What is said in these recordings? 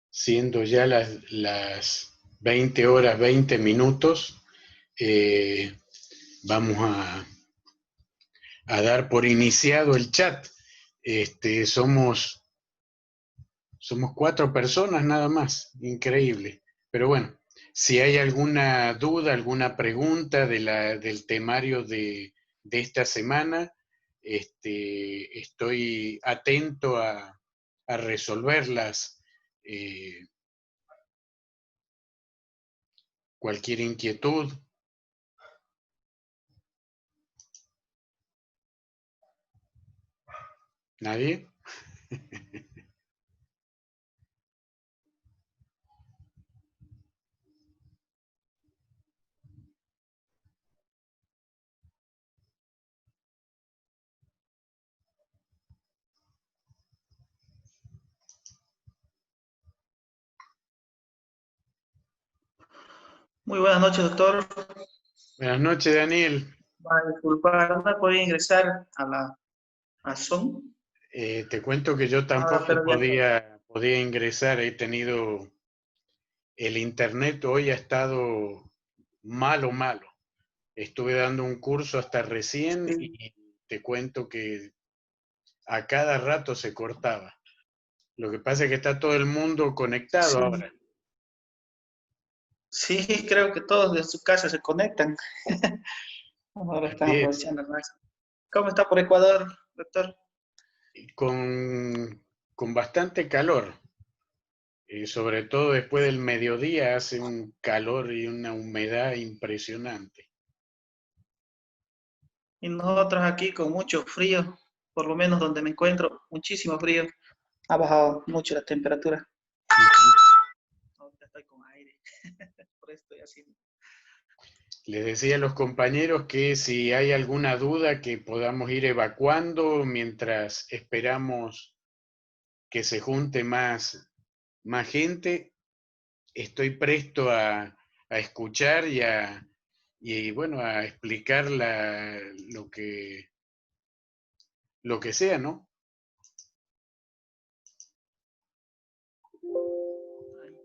Siendo ya las 20 horas 20 minutos, vamos a dar por iniciado el chat. Somos 4 personas nada más, increíble. Pero bueno, si hay alguna duda, alguna pregunta del temario de esta semana, estoy atento a resolverlas. Cualquier inquietud. ¿Nadie? Muy buenas noches, doctor. Buenas noches, Daniel. Disculpa, no me podía ingresar a Zoom. Te cuento que yo tampoco podía ingresar. He tenido el internet hoy ha estado malo. Estuve dando un curso hasta recién y te cuento que a cada rato se cortaba. Lo que pasa es que está todo el mundo conectado ahora. Sí, creo que todos de su casa se conectan. Ahora están aprovechando el máximo. ¿Cómo está por Ecuador, doctor? Con bastante calor. Sobre todo después del mediodía hace un calor y una humedad impresionante. Y nosotros aquí con mucho frío, por lo menos donde me encuentro, muchísimo frío. Ha bajado mucho la temperatura. Ahorita estoy con aire, por eso estoy haciendo. Les decía a los compañeros que si hay alguna duda que podamos ir evacuando mientras esperamos que se junte más gente, estoy presto a escuchar y bueno, a explicar lo que sea, ¿no?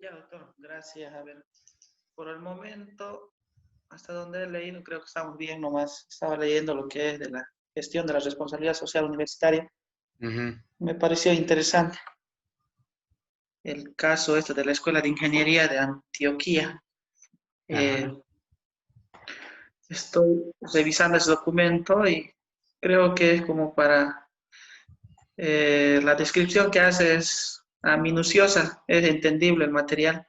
Ya, doctor, gracias. A ver, por el momento, hasta donde he leído, creo que estamos bien nomás. Estaba leyendo lo que es de la gestión de la responsabilidad social universitaria. Me pareció interesante el caso de la Escuela de Ingeniería de Antioquia. Estoy revisando ese documento y creo que es como para... la descripción que hace es minuciosa, es entendible el material,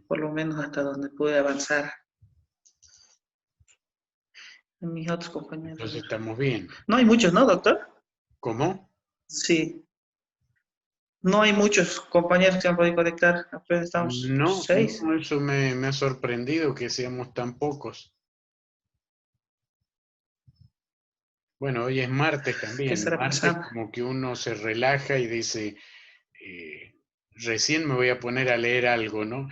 por lo menos hasta donde pude avanzar. Mis otros compañeros. Entonces estamos bien. No hay muchos, ¿no, doctor? ¿Cómo? Sí. No hay muchos compañeros que se han podido conectar. Apenas estamos 6. No, eso me ha sorprendido que seamos tan pocos. Bueno, hoy es martes también. ¿Qué estará Martes pasando? como que uno se relaja y dice, recién me voy a poner a leer algo, ¿no?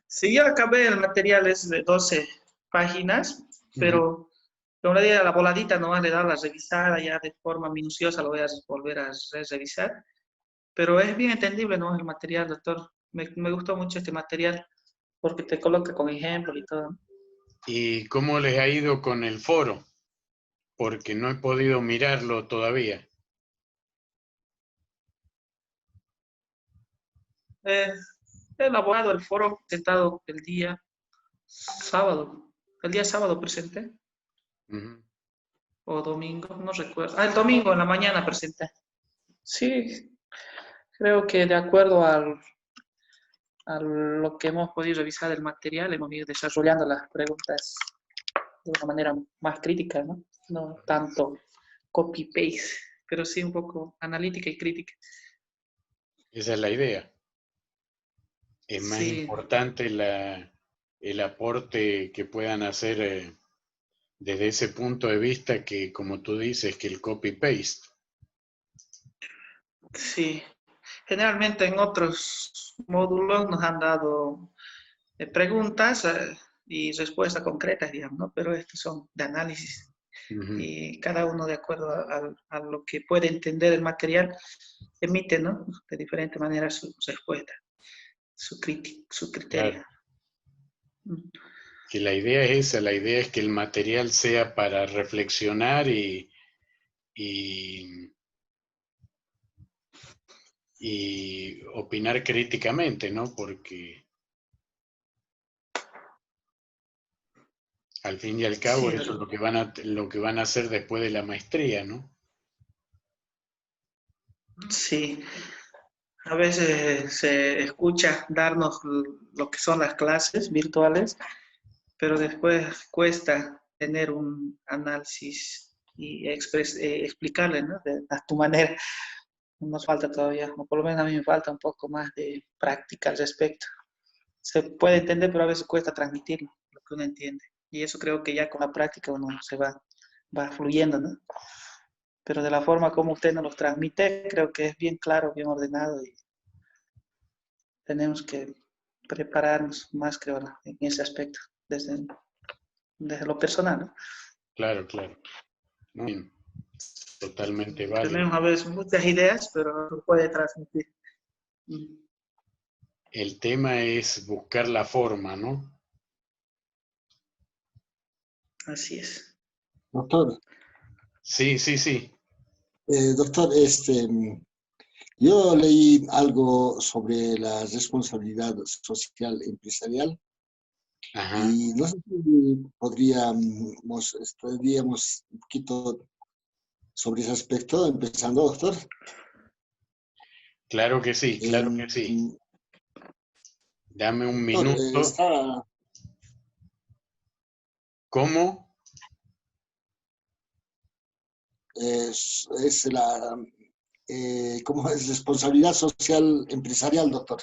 Sí, yo acabé el material, es de 12 páginas, pero como le digo, la voladita nomás le da la revisada ya de forma minuciosa, lo voy a volver a revisar. Pero es bien entendible, ¿no? El material, doctor. Me gustó mucho este material porque te coloca con ejemplos y todo. ¿Y cómo les ha ido con el foro? Porque no he podido mirarlo todavía. He elaborado el foro presentado el día sábado. El día sábado presenté. O domingo, no recuerdo. El domingo en la mañana presenté. Sí, creo que de acuerdo a lo que hemos podido revisar del material, hemos ido desarrollando las preguntas de una manera más crítica, ¿no? No tanto copy-paste, pero sí un poco analítica y crítica. Esa es la idea. Es más importante el aporte que puedan hacer desde ese punto de vista que, como tú dices, que el copy-paste. Sí. Generalmente en otros módulos nos han dado preguntas y respuestas concretas, digamos, ¿no? Pero estos son de análisis. y cada uno de acuerdo a lo que puede entender el material, emite, ¿no? De diferente manera su respuesta, su criterio. Claro. Que la idea es esa, la idea es que el material sea para reflexionar y opinar críticamente, ¿no? Porque al fin y al cabo Sí, eso es lo que van a hacer después de la maestría, ¿no? sí. A veces se escucha darnos lo que son las clases virtuales, pero después cuesta tener un análisis y explicarle, ¿no? A tu manera. Nos falta todavía, o por lo menos a mí me falta un poco más de práctica al respecto. Se puede entender, pero a veces cuesta transmitirlo, lo que uno entiende. Y eso creo que ya con la práctica uno va fluyendo, ¿no? Pero de la forma como usted nos lo transmite, creo que es bien claro, bien ordenado y tenemos que prepararnos más, creo, en ese aspecto, desde lo personal, ¿no? Claro, claro. Muy bien. Totalmente válido. Tenemos a veces muchas ideas, pero no puede transmitir. El tema es buscar la forma, ¿no? Así es. Doctor, Sí, sí, sí. doctor, yo leí algo sobre la responsabilidad social empresarial Ajá. y no sé si estaríamos un poquito sobre ese aspecto, empezando, doctor. Claro que sí, claro que sí. Dame un Doctor, minuto. ¿Cómo? es la, ¿cómo es? Responsabilidad social empresarial, doctor.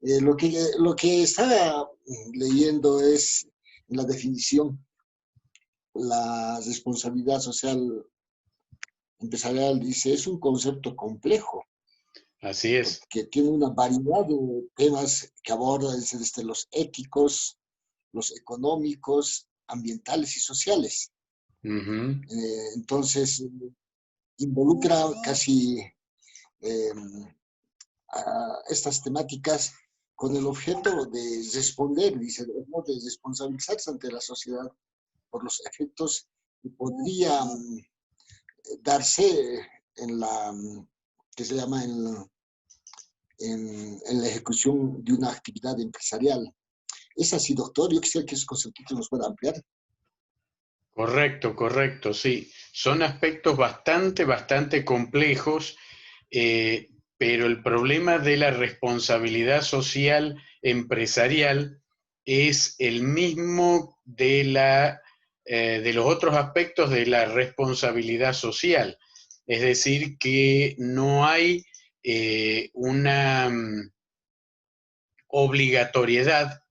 Lo que estaba leyendo es la definición, la responsabilidad social empresarial, dice, es un concepto complejo, Así es. porque tiene una variedad de temas que aborda desde los éticos, los económicos, ambientales y sociales. Entonces, involucra casi a estas temáticas con el objeto de responder, dice, de responsabilizarse ante la sociedad por los efectos que podrían darse en la, que se llama en la ejecución de una actividad empresarial. Es así, doctor, yo quisiera que ese concepto nos pueda ampliar. Correcto, correcto, sí. Son aspectos bastante complejos, pero el problema de la responsabilidad social empresarial es el mismo de los otros aspectos de la responsabilidad social. Es decir, que no hay una obligatoriedad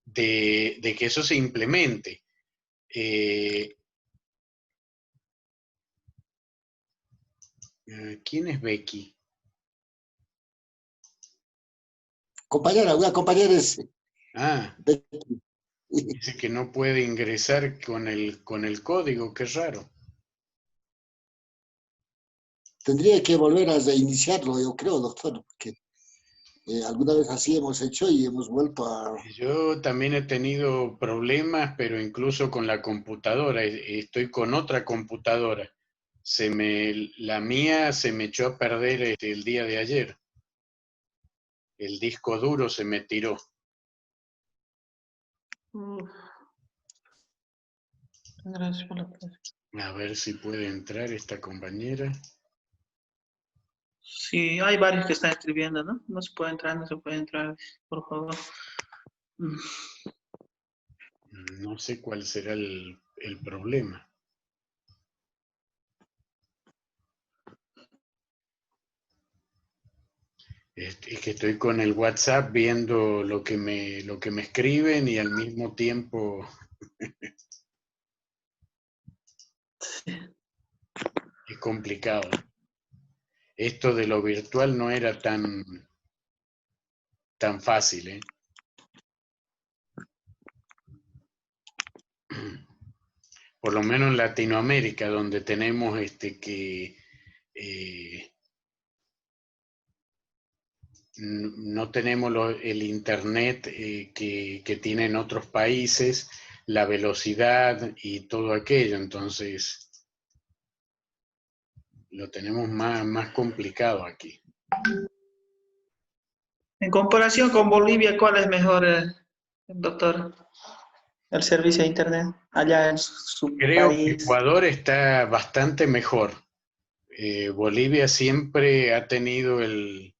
de que eso se implemente. ¿Quién es Becky? Compañera, una compañera es Ah, Becky. dice que no puede ingresar con el código, qué raro. Tendría que volver a reiniciarlo, yo creo, doctor, porque alguna vez así hemos hecho y hemos vuelto a... Yo también he tenido problemas, pero incluso con la computadora. Estoy con otra computadora. La mía se me echó a perder el día de ayer. El disco duro se me tiró. Gracias por la clase. A ver si puede entrar esta compañera. Sí, hay varios que están escribiendo, ¿no? No se puede entrar, no se puede entrar, por favor. No sé cuál será el problema. Es que estoy con el WhatsApp viendo lo que me escriben y al mismo tiempo es complicado. Esto de lo virtual no era tan fácil, por lo menos en Latinoamérica, donde tenemos no tenemos el internet que tienen otros países, la velocidad y todo aquello, entonces lo tenemos más complicado aquí. En comparación con Bolivia, ¿cuál es mejor, doctor? El servicio de internet allá en su Creo que país. Ecuador está bastante mejor. Bolivia siempre ha tenido el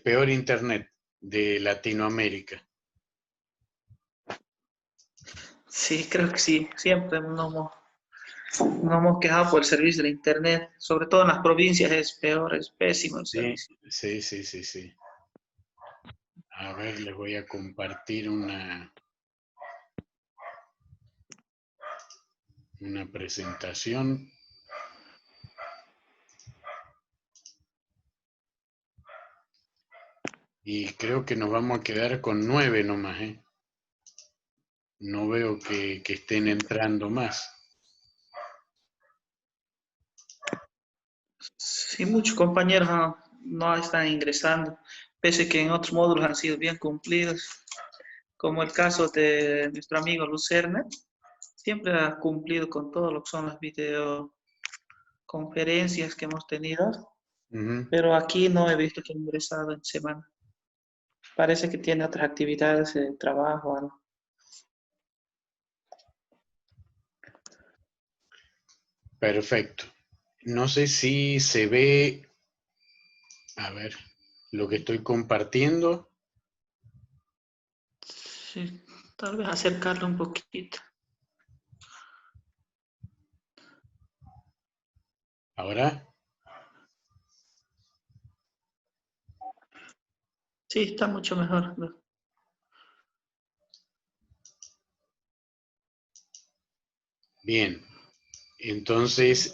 peor internet de Latinoamérica. Sí, creo que sí. Siempre nos hemos quejado por el servicio de internet. Sobre todo en las provincias es peor, es pésimo el servicio. Sí. A ver, les voy a compartir una presentación. Y creo que nos vamos a quedar con 9 nomás, ¿eh? No veo que estén entrando más. Sí, muchos compañeros no están ingresando, pese que en otros módulos han sido bien cumplidos, como el caso de nuestro amigo Lucerna, siempre ha cumplido con todo lo que son las videoconferencias que hemos tenido, pero aquí no he visto que ha ingresado en semana. Parece que tiene otras actividades de trabajo o algo. Perfecto. No sé si se ve, a ver, lo que estoy compartiendo. Sí, tal vez acercarlo un poquito. ¿Ahora? Sí, está mucho mejor. Bien. Entonces,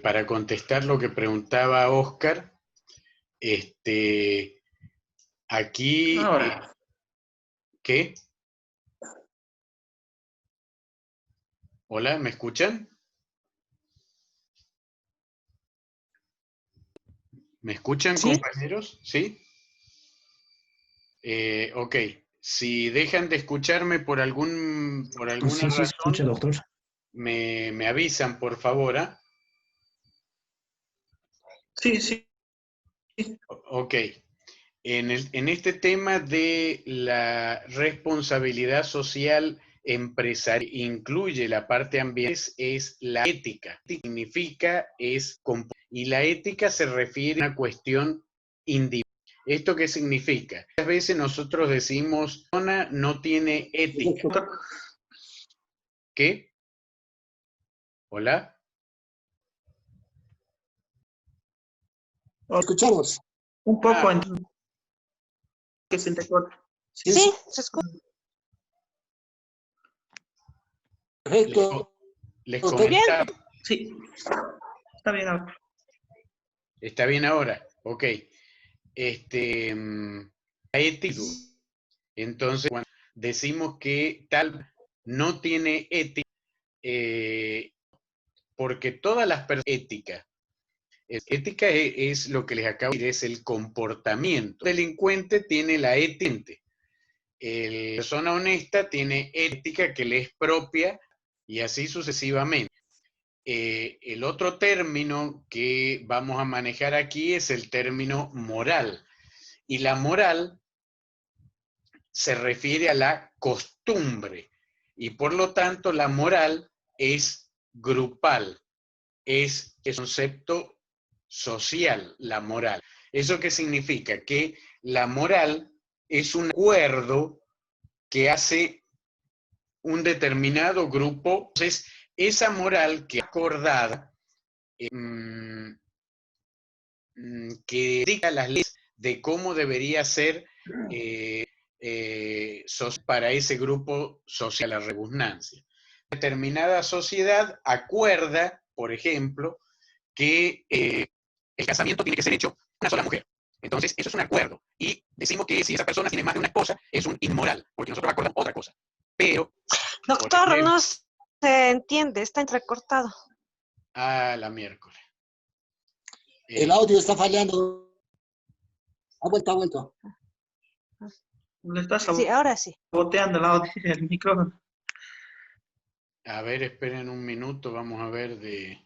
para contestar lo que preguntaba Oscar, aquí, Ahora. ¿qué? Hola, ¿me escuchan? ¿Me escuchan, ¿Sí? compañeros? ¿Sí? Ok. Si dejan de escucharme por alguna Sí, sí, razón, escucha, doctor. me avisan, por favor, ¿ah? Sí. Ok. En este tema de la responsabilidad social empresarial, incluye la parte ambiental, es la ética. Significa y la ética se refiere a una cuestión individual. ¿Esto qué significa? Muchas veces nosotros decimos, la persona no tiene ética. ¿Qué? ¿Hola? Escuchamos. Un poco que se entrecorta. Sí, Sí, se escucha. Perfecto. Les ¿Usted? comentaba. Sí, está bien ahora. ¿Está bien ahora? Ok. Ético. Entonces, cuando decimos que tal no tiene ética, porque todas las personas ética es lo que les acabo de decir, es el comportamiento. El delincuente tiene la ética. La persona honesta tiene ética que le es propia y así sucesivamente. El otro término que vamos a manejar aquí es el término moral. Y la moral se refiere a la costumbre y por lo tanto la moral es grupal, es el concepto social, la moral. ¿Eso qué significa? Que la moral es un acuerdo que hace un determinado grupo. Entonces, esa moral que acordada, que dicta las leyes de cómo debería ser para ese grupo social, la redundancia. Determinada sociedad acuerda, por ejemplo, que el casamiento tiene que ser hecho una sola mujer. Entonces, eso es un acuerdo. Y decimos que si esa persona tiene más de una esposa, es un inmoral, porque nosotros acordamos otra cosa. Pero, Doctor, ejemplo, se entiende, está entrecortado. Ah, la miércoles. El audio está fallando. Ha vuelto, ha vuelto. Le estás Sí, ahora sí. saboteando el micrófono. A ver, esperen un minuto, vamos a ver de...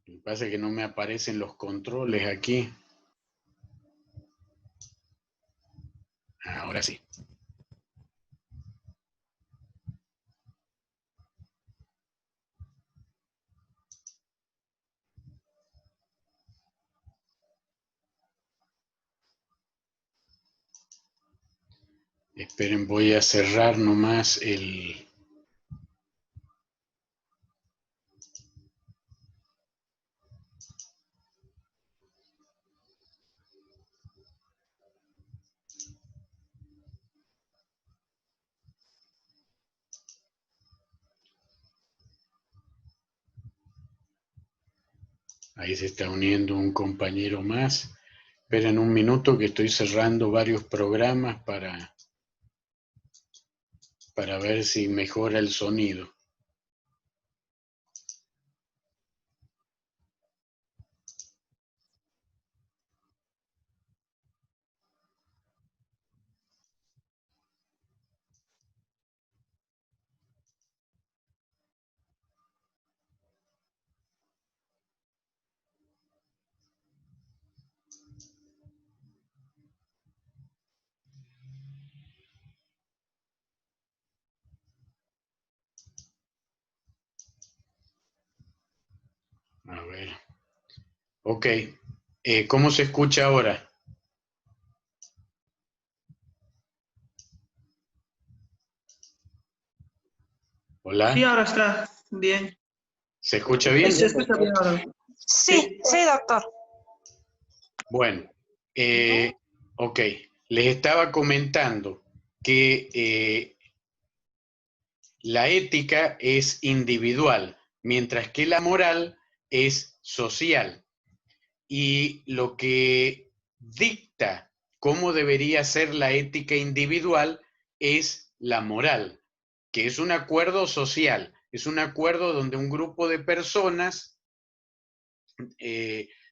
Me pasa que no me aparecen los controles aquí. Ahora sí. Esperen, voy a cerrar nomás el... Ahí se está uniendo un compañero más. Esperen un minuto que estoy cerrando varios programas para ver si mejora el sonido. A ver. Ok. ¿Cómo se escucha ahora? ¿Hola? Sí, ahora está bien. ¿Se escucha bien? Sí, se escucha bien ahora. Sí, sí, doctor. Bueno, ok. Les estaba comentando que la ética es individual, mientras que la moral es social. Y lo que dicta cómo debería ser la ética individual es la moral, que es un acuerdo social, es un acuerdo donde un grupo de personas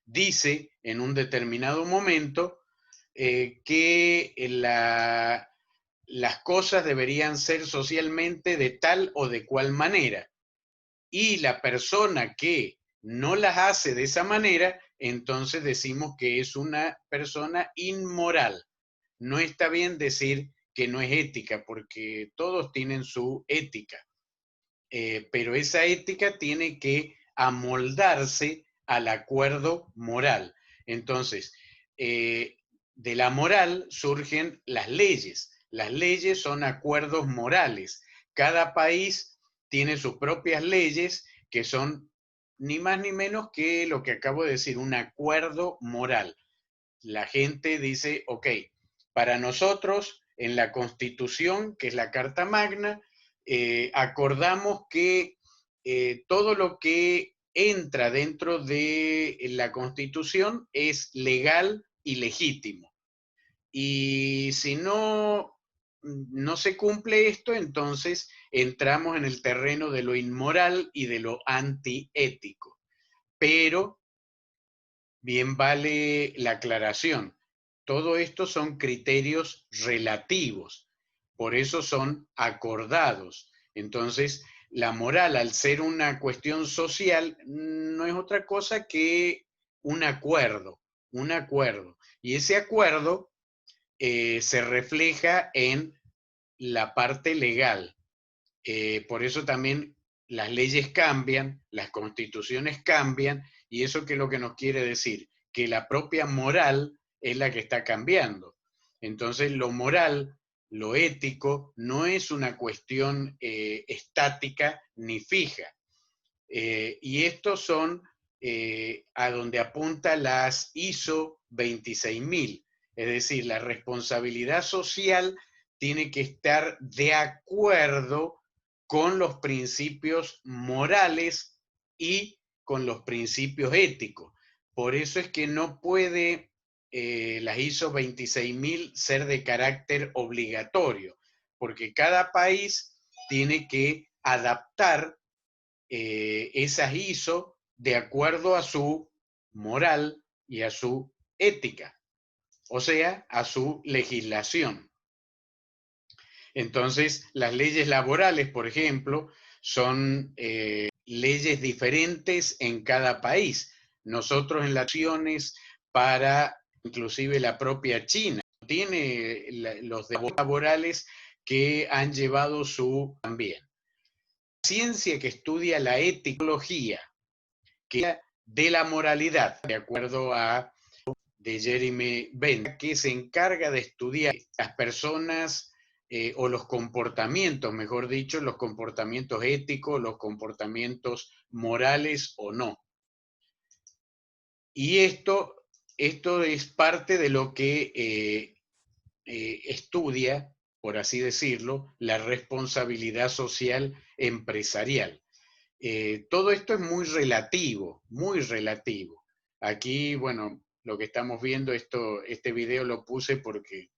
dice en un determinado momento que las cosas deberían ser socialmente de tal o de cual manera. Y la persona que no las hace de esa manera, entonces decimos que es una persona inmoral. No está bien decir que no es ética, porque todos tienen su ética. Pero esa ética tiene que amoldarse al acuerdo moral. Entonces, de la moral surgen las leyes. Las leyes son acuerdos morales. Cada país tiene sus propias leyes que son ni más ni menos que lo que acabo de decir, un acuerdo moral. La gente dice, ok, para nosotros en la Constitución, que es la Carta Magna, acordamos que todo lo que entra dentro de la Constitución es legal y legítimo. Y si no se cumple esto, entonces entramos en el terreno de lo inmoral y de lo antiético. Pero bien vale la aclaración. Todo esto son criterios relativos, por eso son acordados. Entonces, la moral, al ser una cuestión social, no es otra cosa que un acuerdo, un acuerdo. Y ese acuerdo se refleja en la parte legal. Por eso también las leyes cambian, las constituciones cambian, y eso qué es lo que nos quiere decir, que la propia moral es la que está cambiando. Entonces lo moral, lo ético, no es una cuestión estática ni fija. Y estos son a donde apunta las ISO 26000, es decir, la responsabilidad social tiene que estar de acuerdo con los principios morales y con los principios éticos. Por eso es que no puede las ISO 26000 ser de carácter obligatorio, porque cada país tiene que adaptar esas ISO de acuerdo a su moral y a su ética, o sea, a su legislación. Entonces, las leyes laborales, por ejemplo, son leyes diferentes en cada país. Nosotros en las acciones para inclusive la propia China tiene los derechos laborales que han llevado su también. La ciencia que estudia la eticología, que de la moralidad, de acuerdo a de Jeremy Bentham, que se encarga de estudiar las personas o los comportamientos, mejor dicho, los comportamientos éticos, los comportamientos morales o no. Y esto es parte de lo que estudia, por así decirlo, la responsabilidad social empresarial. Todo esto es muy relativo, muy relativo. Aquí, bueno, lo que estamos viendo, este video lo puse porque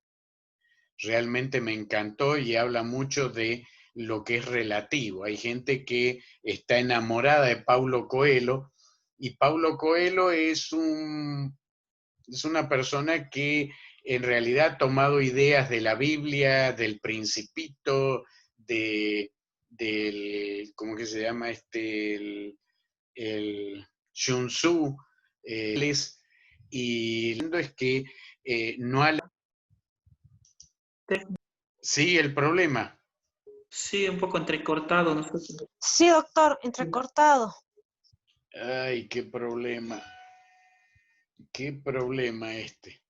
realmente me encantó y habla mucho de lo que es relativo. Hay gente que está enamorada de Paulo Coelho y Paulo Coelho es una persona que en realidad ha tomado ideas de la Biblia, del Principito, del ¿cómo que se llama? El Sun Tzu, y lo es que no ha... Sí, el problema. Sí, un poco entrecortado. No sé si- Sí, doctor, entrecortado. Ay, qué problema. Qué problema este.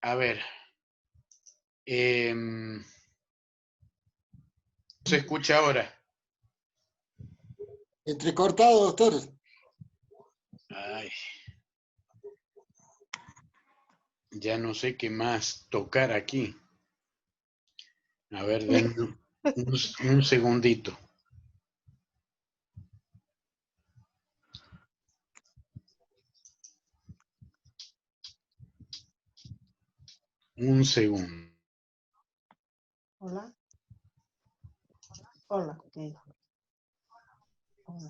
A ver. ¿Se escucha ahora? Entrecortado, doctor. Ay. Ya no sé qué más tocar aquí. A ver, denme un segundito. Un segundo. Hola. Hola. Okay. Hola.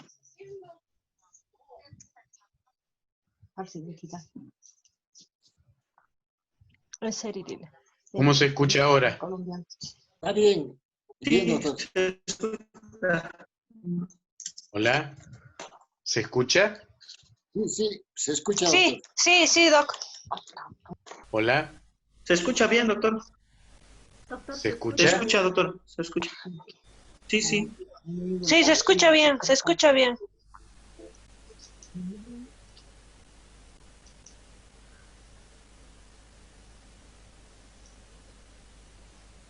Arsi, Nikita. Es Eridil. ¿Cómo se escucha ahora? Colombiano. Está bien. Bien, Sí, doctor. se escucha. Hola. ¿Se escucha? Sí, sí, se escucha, Sí, doctor. sí, sí, doc. Hola. ¿Se escucha bien, doctor? ¿Se Se escucha? escucha, doctor. Se escucha. Sí, sí. Sí, se escucha bien, se escucha bien.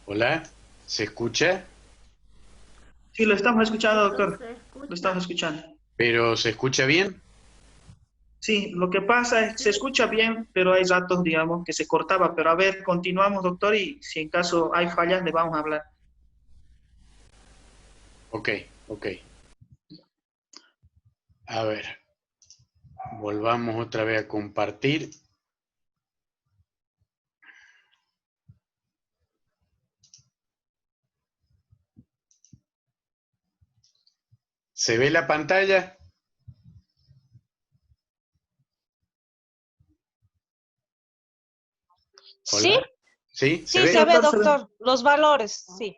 Hola. ¿Se escucha? Sí, lo estamos escuchando, doctor. Lo estamos escuchando. ¿Pero se escucha bien? Sí, lo que pasa es que se escucha bien, pero hay ratos, digamos, que se cortaba. Pero a ver, continuamos, doctor, y si en caso hay fallas, le vamos a hablar. Ok, ok. A ver. Volvamos otra vez a compartir. ¿Se ve la pantalla? ¿Sí? Hola. ¿Sí? ¿Se Sí, ve? se ve, doctor, se ve. doctor. Los valores, sí.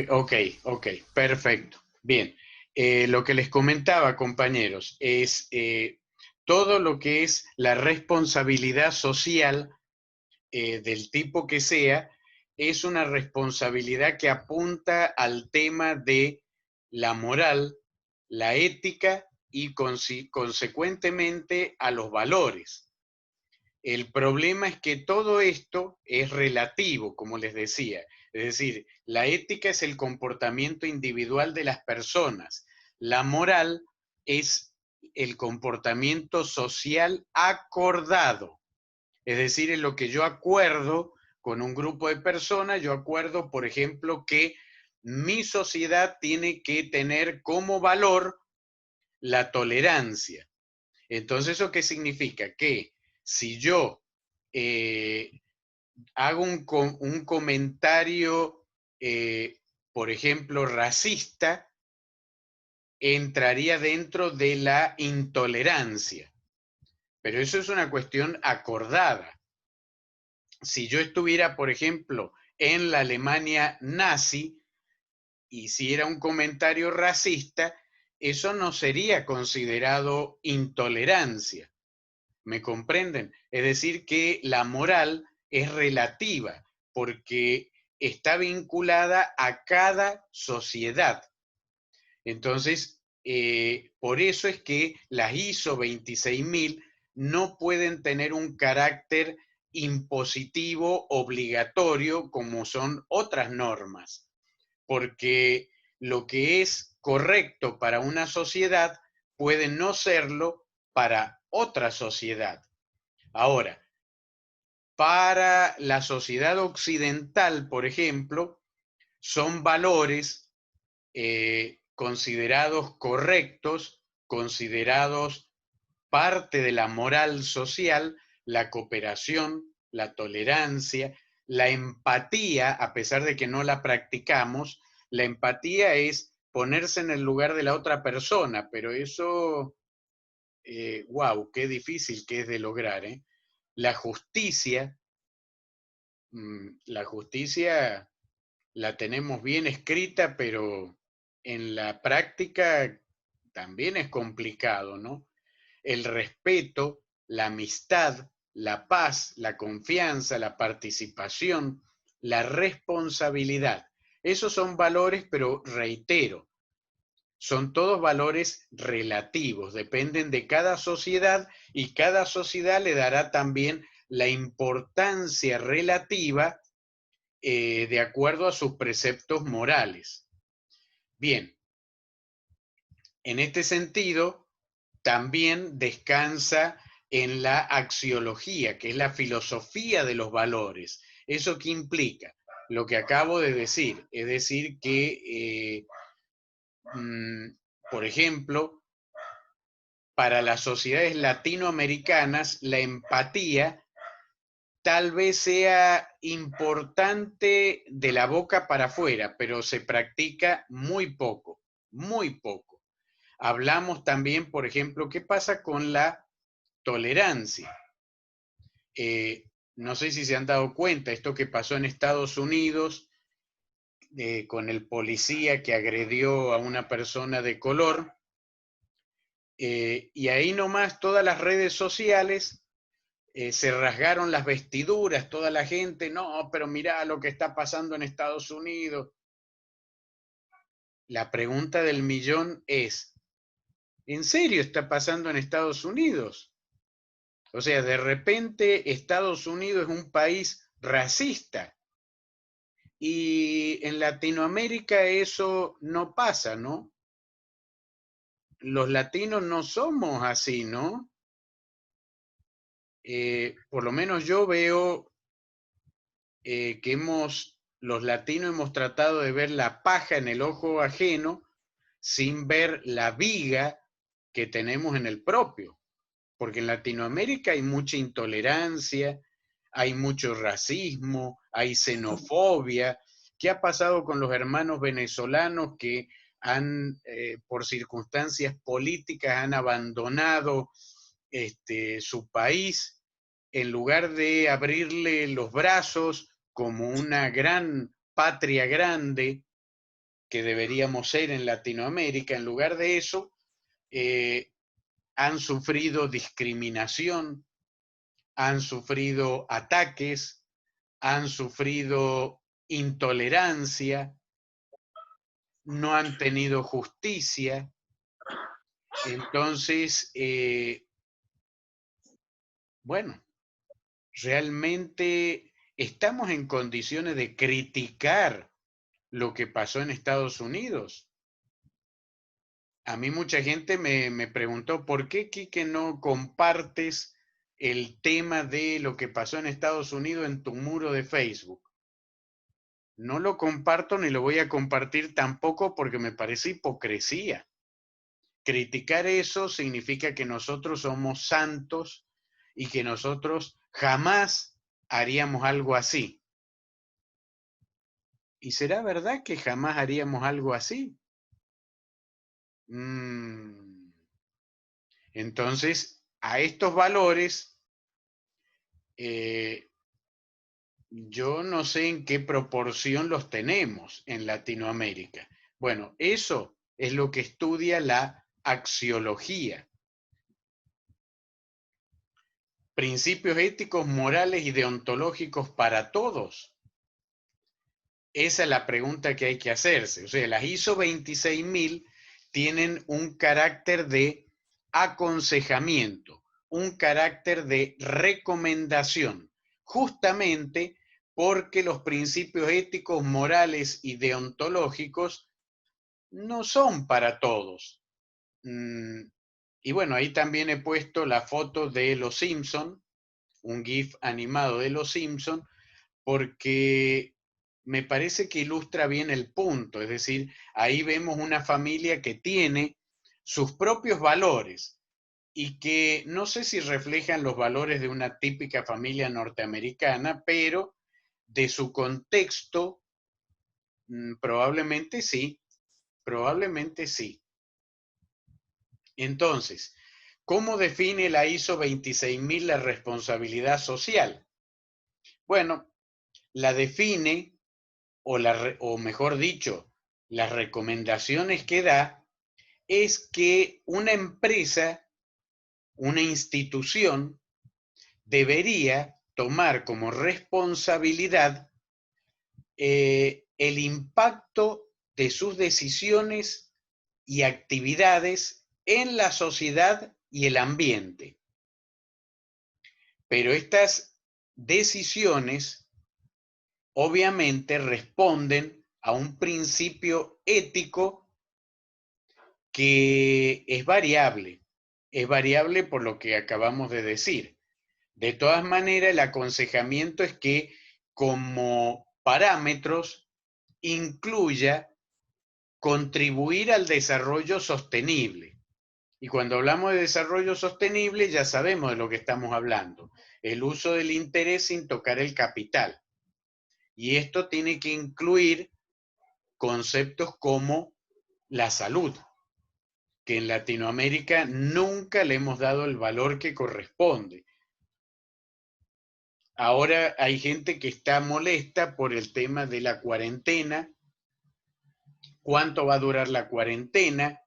Ok, perfecto. Bien, lo que les comentaba, compañeros, es todo lo que es la responsabilidad social del tipo que sea, es una responsabilidad que apunta al tema de la moral, la ética y consecuentemente a los valores. El problema es que todo esto es relativo, como les decía. Es decir, la ética es el comportamiento individual de las personas. La moral es el comportamiento social acordado. Es decir, en lo que yo acuerdo con un grupo de personas, yo acuerdo, por ejemplo, que mi sociedad tiene que tener como valor la tolerancia. Entonces, ¿eso qué significa? Que si yo hago un comentario por ejemplo, racista, entraría dentro de la intolerancia. Pero eso es una cuestión acordada. Si yo estuviera, por ejemplo, en la Alemania nazi, hiciera un comentario racista, eso no sería considerado intolerancia. ¿Me comprenden? Es decir, que la moral es relativa porque está vinculada a cada sociedad. Entonces, por eso es que las ISO 26000 no pueden tener un carácter impositivo obligatorio como son otras normas, porque lo que es correcto para una sociedad puede no serlo para otra sociedad. Ahora, para la sociedad occidental, por ejemplo, son valores considerados correctos, considerados parte de la moral social, la cooperación, la tolerancia, la empatía, a pesar de que no la practicamos. La empatía es ponerse en el lugar de la otra persona, pero eso, wow, qué difícil que es de lograr, ¿eh? La justicia la tenemos bien escrita, pero en la práctica también es complicado, ¿no? El respeto, la amistad, la paz, la confianza, la participación, la responsabilidad. Esos son valores, pero reitero, son todos valores relativos, dependen de cada sociedad y cada sociedad le dará también la importancia relativa de acuerdo a sus preceptos morales. Bien, en este sentido, también descansa en la axiología, que es la filosofía de los valores. ¿Eso qué implica? Lo que acabo de decir, es decir, que, por ejemplo, para las sociedades latinoamericanas, la empatía tal vez sea importante de la boca para afuera, pero se practica muy poco, muy poco. Hablamos también, por ejemplo, ¿qué pasa con la tolerancia? No sé si se han dado cuenta, esto que pasó en Estados Unidos con el policía que agredió a una persona de color, y ahí nomás todas las redes sociales se rasgaron las vestiduras, toda la gente, no, pero mirá lo que está pasando en Estados Unidos. La pregunta del millón es, ¿en serio está pasando en Estados Unidos? O sea, de repente Estados Unidos es un país racista y en Latinoamérica eso no pasa, ¿no? Los latinos no somos así, ¿no? Por lo menos yo veo que los latinos hemos tratado de ver la paja en el ojo ajeno sin ver la viga que tenemos en el propio. Porque en Latinoamérica hay mucha intolerancia, hay mucho racismo, hay xenofobia. ¿Qué ha pasado con los hermanos venezolanos que han, por circunstancias políticas, han abandonado su país en lugar de abrirle los brazos como una gran patria grande que deberíamos ser en Latinoamérica? En lugar de eso, han sufrido discriminación, han sufrido ataques, han sufrido intolerancia, no han tenido justicia. Entonces, bueno, realmente estamos en condiciones de criticar lo que pasó en Estados Unidos. A mí mucha gente me preguntó, ¿por qué, Quique, no compartes el tema de lo que pasó en Estados Unidos en tu muro de Facebook? No lo comparto ni lo voy a compartir tampoco porque me parece hipocresía. Criticar eso significa que nosotros somos santos y que nosotros jamás haríamos algo así. ¿Y será verdad que jamás haríamos algo así? Entonces, a estos valores, yo no sé en qué proporción los tenemos en Latinoamérica. Bueno, eso es lo que estudia la axiología. Principios éticos, morales y deontológicos para todos. Esa es la pregunta que hay que hacerse. O sea, las ISO 26000 tienen un carácter de aconsejamiento, un carácter de recomendación, justamente porque los principios éticos, morales y deontológicos no son para todos. Y bueno, ahí también he puesto la foto de Los Simpson, un GIF animado de Los Simpson, porque me parece que ilustra bien el punto. Es decir, ahí vemos una familia que tiene sus propios valores y que no sé si reflejan los valores de una típica familia norteamericana, pero de su contexto, probablemente sí, probablemente sí. Entonces, ¿cómo define la ISO 26000 la responsabilidad social? Bueno, la define, o mejor dicho, las recomendaciones que da, es que una empresa, una institución, debería tomar como responsabilidad el impacto de sus decisiones y actividades en la sociedad y el ambiente. Pero estas decisiones obviamente responden a un principio ético que es variable por lo que acabamos de decir. De todas maneras, el aconsejamiento es que como parámetros incluya contribuir al desarrollo sostenible. Y cuando hablamos de desarrollo sostenible, ya sabemos de lo que estamos hablando. El uso del interés sin tocar el capital. Y esto tiene que incluir conceptos como la salud, que en Latinoamérica nunca le hemos dado el valor que corresponde. Ahora hay gente que está molesta por el tema de la cuarentena. ¿Cuánto va a durar la cuarentena?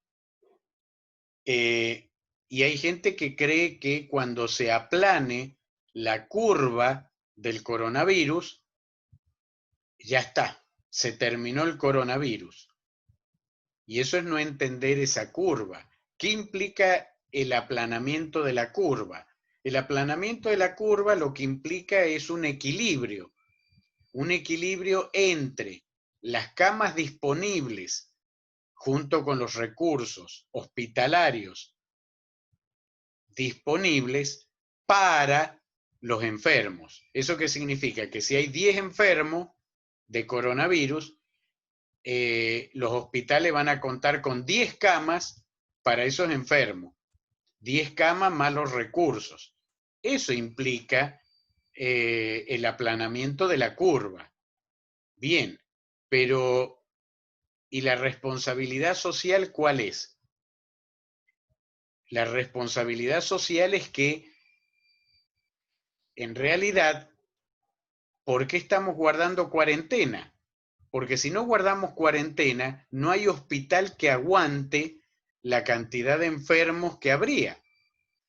Y hay gente que cree que cuando se aplane la curva del coronavirus, ya está, se terminó el coronavirus. Y eso es no entender esa curva. ¿Qué implica el aplanamiento de la curva? El aplanamiento de la curva lo que implica es un equilibrio entre las camas disponibles junto con los recursos hospitalarios disponibles para los enfermos. ¿Eso qué significa? Que si hay 10 enfermos de coronavirus, los hospitales van a contar con 10 camas para esos enfermos. 10 camas más los recursos. Eso implica el aplanamiento de la curva. Bien, pero ¿y la responsabilidad social cuál es? La responsabilidad social es que, en realidad, ¿por qué estamos guardando cuarentena? Porque si no guardamos cuarentena, no hay hospital que aguante la cantidad de enfermos que habría.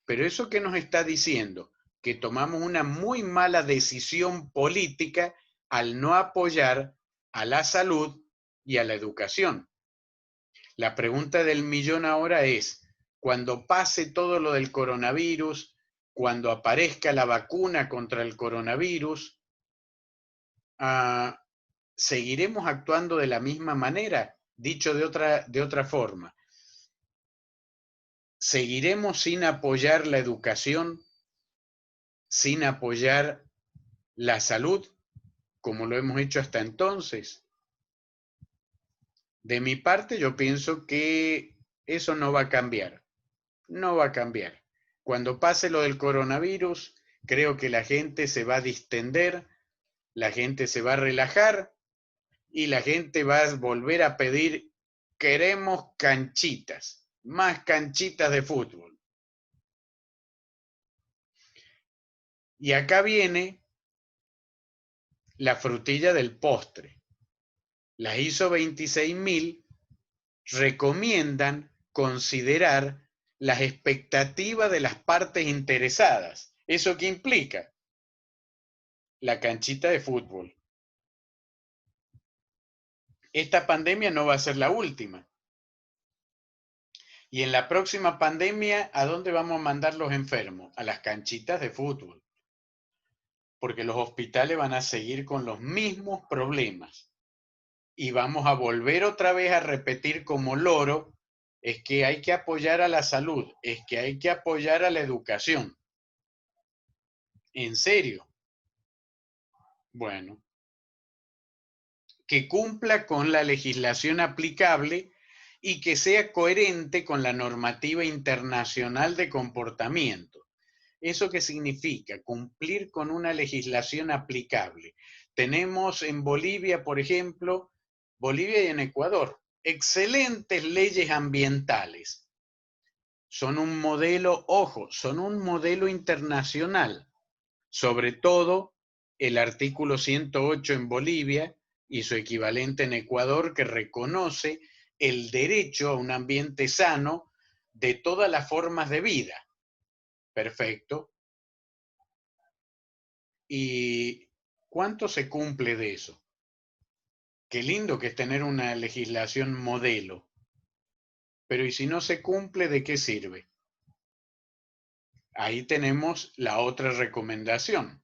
Pero ¿eso qué nos está diciendo? Que tomamos una muy mala decisión política al no apoyar a la salud y a la educación. La pregunta del millón ahora es, cuando pase todo lo del coronavirus, cuando aparezca la vacuna contra el coronavirus, ¿seguiremos actuando de la misma manera? Dicho de otra forma, ¿seguiremos sin apoyar la educación, sin apoyar la salud, como lo hemos hecho hasta entonces? De mi parte, yo pienso que eso no va a cambiar. No va a cambiar. Cuando pase lo del coronavirus, creo que la gente se va a distender, la gente se va a relajar y la gente va a volver a pedir, queremos canchitas, más canchitas de fútbol. Y acá viene la frutilla del postre. Las ISO 26000 recomiendan considerar las expectativas de las partes interesadas. ¿Eso qué implica? La canchita de fútbol. Esta pandemia no va a ser la última. Y en la próxima pandemia, ¿a dónde vamos a mandar los enfermos? A las canchitas de fútbol. Porque los hospitales van a seguir con los mismos problemas. Y vamos a volver otra vez a repetir como loro, es que hay que apoyar a la salud, es que hay que apoyar a la educación. ¿En serio? Bueno, que cumpla con la legislación aplicable y que sea coherente con la normativa internacional de comportamiento. ¿Eso qué significa? Cumplir con una legislación aplicable. Tenemos en Bolivia, por ejemplo, Bolivia y en Ecuador, excelentes leyes ambientales. Son un modelo, ojo, son un modelo internacional. Sobre todo el artículo 108 en Bolivia y su equivalente en Ecuador, que reconoce el derecho a un ambiente sano de todas las formas de vida. Perfecto. ¿Y cuánto se cumple de eso? Qué lindo que es tener una legislación modelo. Pero ¿y si no se cumple, de qué sirve? Ahí tenemos la otra recomendación.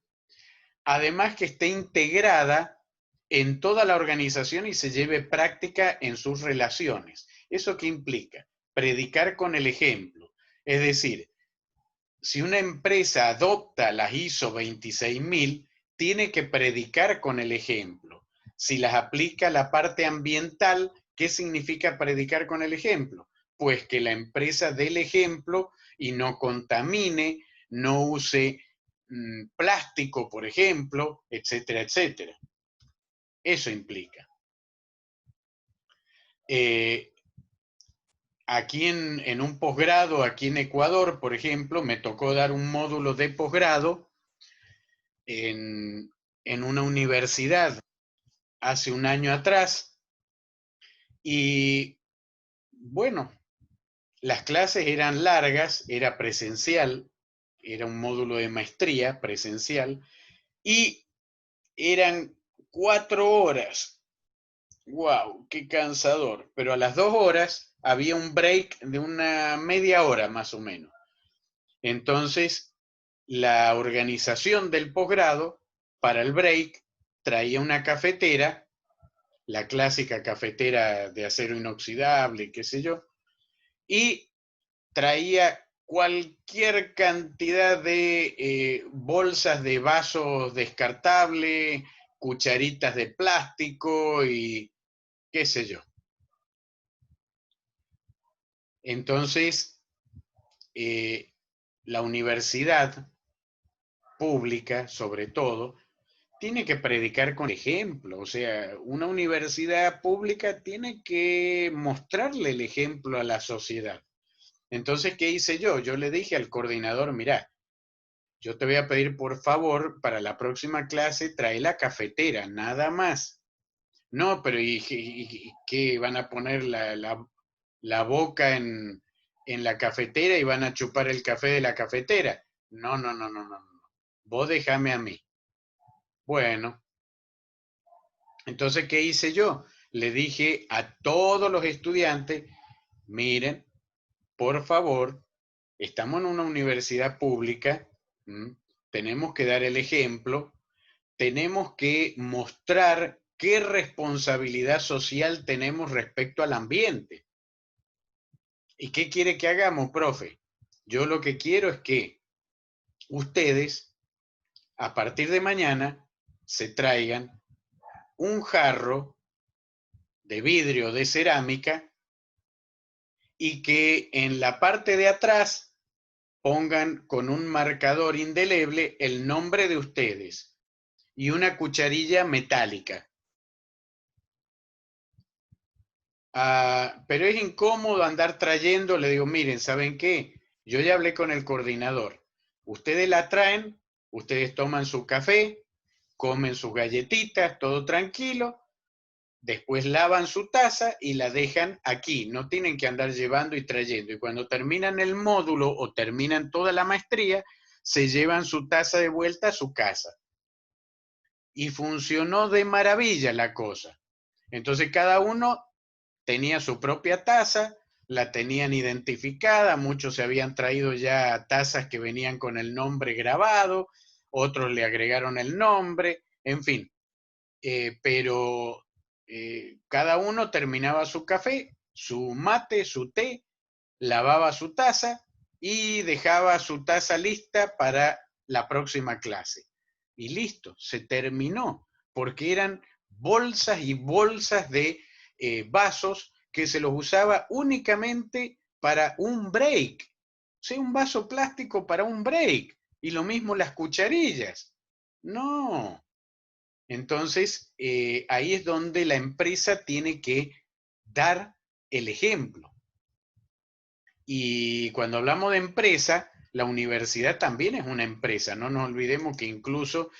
Además que esté integrada en toda la organización y se lleve práctica en sus relaciones. ¿Eso qué implica? Predicar con el ejemplo. Es decir, si una empresa adopta las ISO 26000, tiene que predicar con el ejemplo. Si las aplica la parte ambiental, ¿qué significa predicar con el ejemplo? Pues que la empresa dé el ejemplo y no contamine, no use plástico, por ejemplo, etcétera, etcétera. Eso implica. Aquí en un posgrado, aquí en Ecuador, por ejemplo, me tocó dar un módulo de posgrado en una universidad hace un año atrás. Y bueno, las clases eran largas, era presencial, era un módulo de maestría presencial, y eran 4 horas. ¡Wow! ¡Qué cansador! Pero a las 2 horas había un break de una media hora más o menos. Entonces, la organización del posgrado para el break traía una cafetera, la clásica cafetera de acero inoxidable, qué sé yo, y traía cualquier cantidad de bolsas de vasos descartables, cucharitas de plástico y qué sé yo. Entonces, la universidad pública, sobre todo, tiene que predicar con ejemplo. O sea, una universidad pública tiene que mostrarle el ejemplo a la sociedad. Entonces, ¿qué hice yo? Yo le dije al coordinador, mira, yo te voy a pedir por favor, para la próxima clase, trae la cafetera, nada más. No, pero ¿y qué? ¿Van a poner la boca en la cafetera y van a chupar el café de la cafetera? No, no, no, no, no, no. Vos déjame a mí. Bueno, entonces, ¿qué hice yo? Le dije a todos los estudiantes, miren, por favor, estamos en una universidad pública, tenemos que dar el ejemplo, tenemos que mostrar qué responsabilidad social tenemos respecto al ambiente. ¿Y qué quiere que hagamos, profe? Yo lo que quiero es que ustedes, a partir de mañana, se traigan un jarro de vidrio de cerámica y que en la parte de atrás pongan con un marcador indeleble el nombre de ustedes y una cucharilla metálica. Pero es incómodo andar trayendo, le digo, miren, ¿saben qué? Yo ya hablé con el coordinador. Ustedes la traen, ustedes toman su café, comen sus galletitas, todo tranquilo, después lavan su taza y la dejan aquí. No tienen que andar llevando y trayendo. Y cuando terminan el módulo o terminan toda la maestría, se llevan su taza de vuelta a su casa. Y funcionó de maravilla la cosa. Entonces cada uno tenía su propia taza, la tenían identificada, muchos se habían traído ya tazas que venían con el nombre grabado, otros le agregaron el nombre, en fin. Pero cada uno terminaba su café, su mate, su té, lavaba su taza y dejaba su taza lista para la próxima clase. Y listo, se terminó, porque eran bolsas y bolsas de vasos que se los usaba únicamente para un break. O sea, un vaso plástico para un break. Y lo mismo las cucharillas. No. Entonces, ahí es donde la empresa tiene que dar el ejemplo. Y cuando hablamos de empresa, la universidad también es una empresa. No nos olvidemos que incluso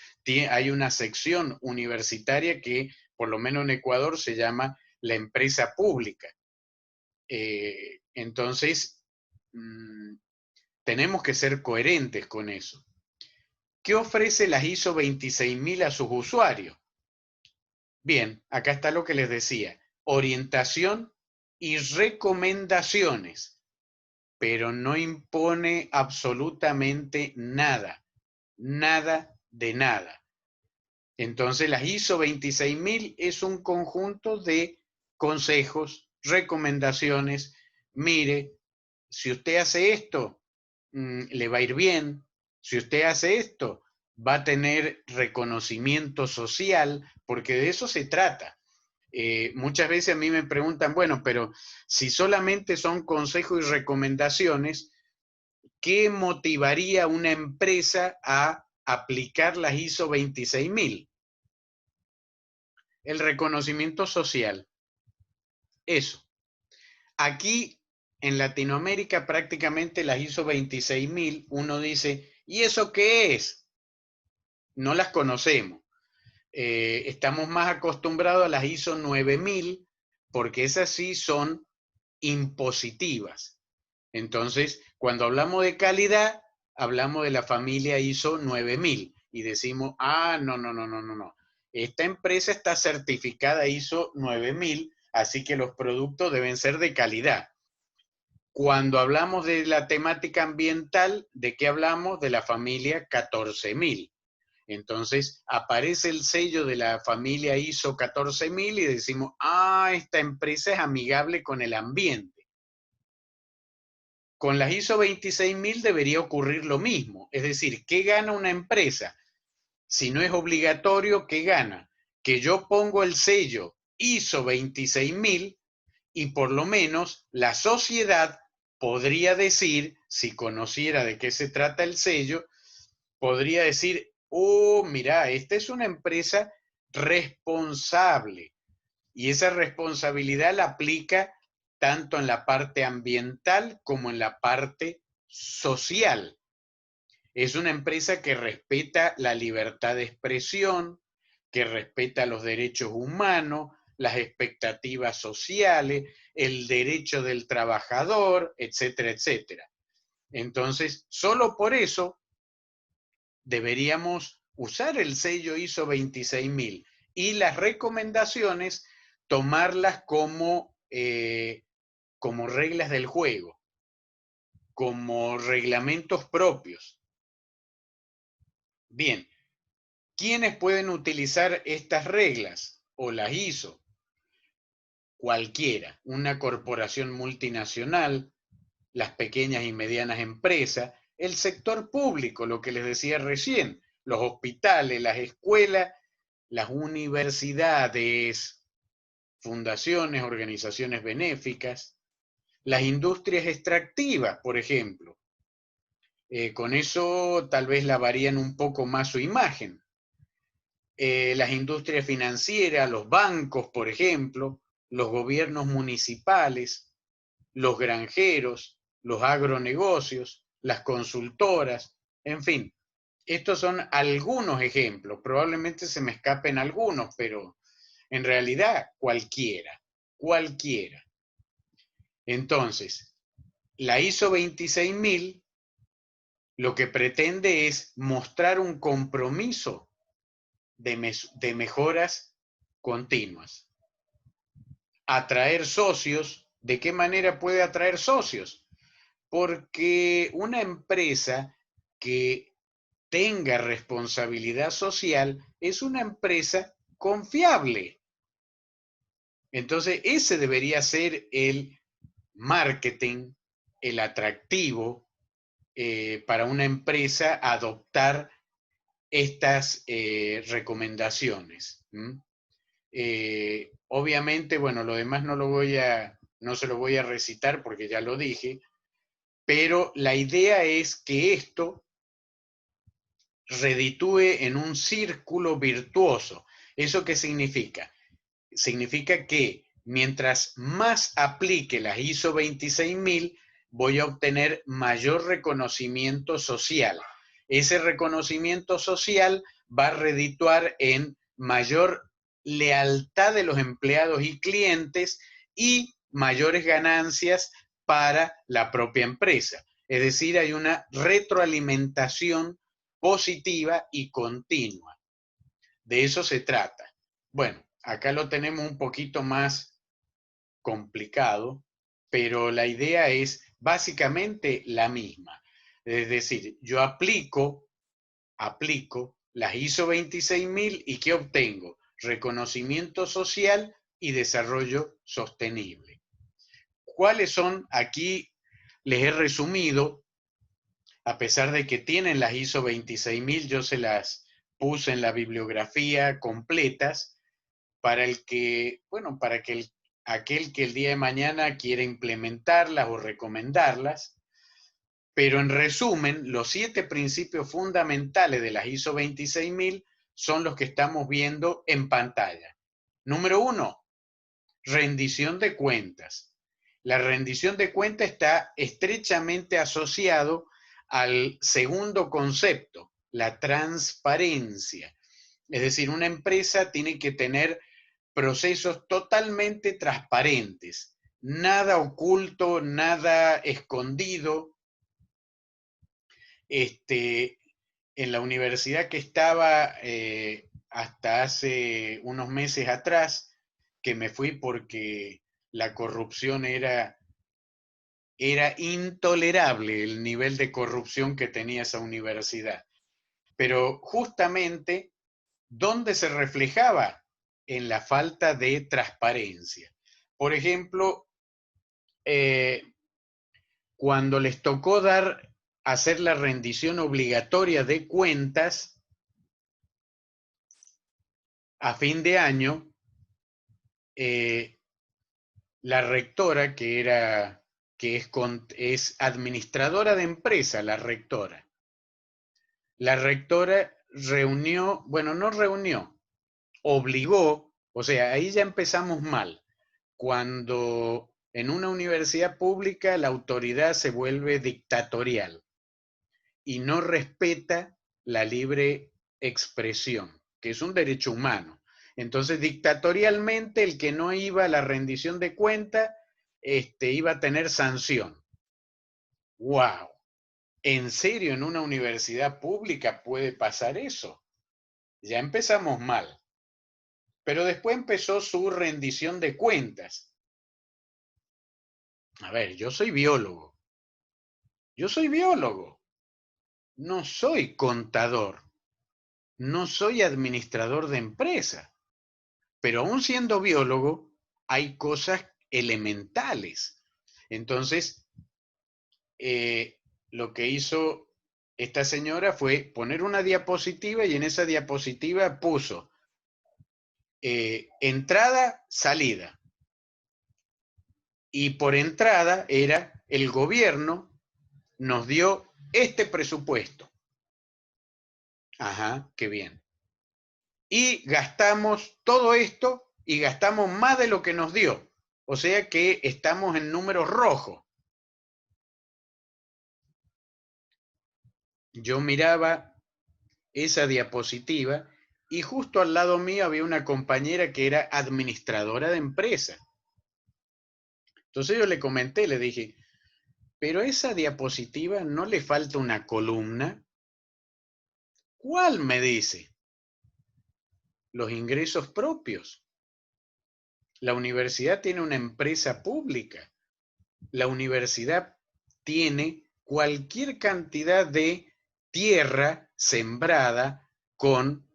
hay una sección universitaria que, por lo menos en Ecuador, se llama la empresa pública. Entonces, tenemos que ser coherentes con eso. ¿Qué ofrece la ISO 26000 a sus usuarios? Bien, acá está lo que les decía. Orientación y recomendaciones, pero no impone absolutamente nada. Nada de nada. Entonces, la ISO 26000 es un conjunto de consejos, recomendaciones. Mire, si usted hace esto, le va a ir bien. Si usted hace esto, va a tener reconocimiento social, porque de eso se trata. Muchas veces a mí me preguntan, bueno, pero si solamente son consejos y recomendaciones, ¿qué motivaría a una empresa a aplicar las ISO 26000? El reconocimiento social. Eso. Aquí en Latinoamérica prácticamente las ISO 26000, uno dice, ¿y eso qué es? No las conocemos. Estamos más acostumbrados a las ISO 9000 porque esas sí son impositivas. Entonces, cuando hablamos de calidad, hablamos de la familia ISO 9000 y decimos, no. Esta empresa está certificada ISO 9000, así que los productos deben ser de calidad. Cuando hablamos de la temática ambiental, ¿de qué hablamos? De la familia 14000. Entonces aparece el sello de la familia ISO 14000 y decimos, esta empresa es amigable con el ambiente. Con las ISO 26000 debería ocurrir lo mismo. Es decir, ¿qué gana una empresa? Si no es obligatorio, ¿qué gana? Que yo pongo el sello ISO 26000 y por lo menos la sociedad podría decir, si conociera de qué se trata el sello, podría decir, mira, esta es una empresa responsable. Y esa responsabilidad la aplica tanto en la parte ambiental como en la parte social. Es una empresa que respeta la libertad de expresión, que respeta los derechos humanos, las expectativas sociales, el derecho del trabajador, etcétera, etcétera. Entonces, solo por eso deberíamos usar el sello ISO 26000 y las recomendaciones tomarlas como reglas del juego, como reglamentos propios. Bien, ¿quiénes pueden utilizar estas reglas o las ISO? Cualquiera, una corporación multinacional, las pequeñas y medianas empresas, el sector público, lo que les decía recién, los hospitales, las escuelas, las universidades, fundaciones, organizaciones benéficas, las industrias extractivas, por ejemplo. Con eso tal vez lavarían un poco más su imagen. Las industrias financieras, los bancos, por ejemplo, los gobiernos municipales, los granjeros, los agronegocios, las consultoras, en fin. Estos son algunos ejemplos. Probablemente se me escapen algunos, pero en realidad cualquiera. Entonces, la ISO 26000 lo que pretende es mostrar un compromiso de mejoras continuas. Atraer socios. ¿De qué manera puede atraer socios? Porque una empresa que tenga responsabilidad social es una empresa confiable. Entonces, ese debería ser el marketing, el atractivo para una empresa adoptar estas recomendaciones. Obviamente, bueno, lo demás no se lo voy a recitar porque ya lo dije, pero la idea es que esto reditúe en un círculo virtuoso. ¿Eso qué significa? Significa que mientras más aplique las ISO 26000, voy a obtener mayor reconocimiento social. Ese reconocimiento social va a redituar en mayor lealtad de los empleados y clientes y mayores ganancias para la propia empresa. Es decir, hay una retroalimentación positiva y continua. De eso se trata. Bueno, acá lo tenemos un poquito más complicado, pero la idea es básicamente la misma. Es decir, yo aplico las ISO 26000 y ¿qué obtengo? Reconocimiento social y desarrollo sostenible. ¿Cuáles son? Aquí les he resumido, a pesar de que tienen las ISO 26000, yo se las puse en la bibliografía completas para aquel que el día de mañana quiera implementarlas o recomendarlas. Pero en resumen, los 7 principios fundamentales de las ISO 26000 son los que estamos viendo en pantalla. Número 1, rendición de cuentas. La rendición de cuentas está estrechamente asociado al segundo concepto, la transparencia. Es decir, una empresa tiene que tener procesos totalmente transparentes, nada oculto, nada escondido. En la universidad que estaba hasta hace unos meses atrás, que me fui porque la corrupción era intolerable, el nivel de corrupción que tenía esa universidad. Pero justamente, ¿dónde se reflejaba? En la falta de transparencia. Por ejemplo, cuando les tocó hacer la rendición obligatoria de cuentas a fin de año, la rectora, que es administradora de empresa, la rectora reunió, bueno, no reunió, obligó, o sea, ahí ya empezamos mal. Cuando en una universidad pública la autoridad se vuelve dictatorial y no respeta la libre expresión, que es un derecho humano. Entonces, dictatorialmente, el que no iba a la rendición de cuenta, iba a tener sanción. ¡Wow! ¿En serio en una universidad pública puede pasar eso? Ya empezamos mal. Pero después empezó su rendición de cuentas. A ver, yo soy biólogo. No soy contador. No soy administrador de empresa. Pero aún siendo biólogo, hay cosas elementales. Entonces, lo que hizo esta señora fue poner una diapositiva y en esa diapositiva puso entrada, salida. Y por entrada era el gobierno nos dio este presupuesto. Ajá, qué bien. Y gastamos todo esto y gastamos más de lo que nos dio. O sea que estamos en números rojos. Yo miraba esa diapositiva y justo al lado mío había una compañera que era administradora de empresa. Entonces yo le comenté, le dije, pero a esa diapositiva no le falta una columna. ¿Cuál? Me dice. Los ingresos propios. La universidad tiene una empresa pública. La universidad tiene cualquier cantidad de tierra sembrada con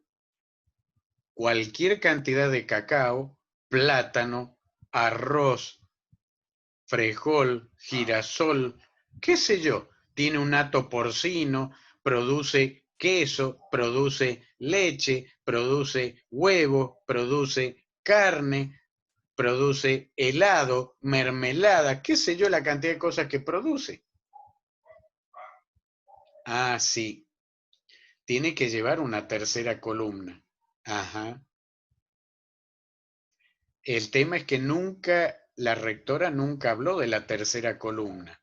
cualquier cantidad de cacao, plátano, arroz, frijol, girasol, qué sé yo. Tiene un hato porcino, produce queso, produce leche, produce huevo, produce carne, produce helado, mermelada, qué sé yo, la cantidad de cosas que produce. Ah, sí. Tiene que llevar una tercera columna. Ajá. El tema es que la rectora nunca habló de la tercera columna.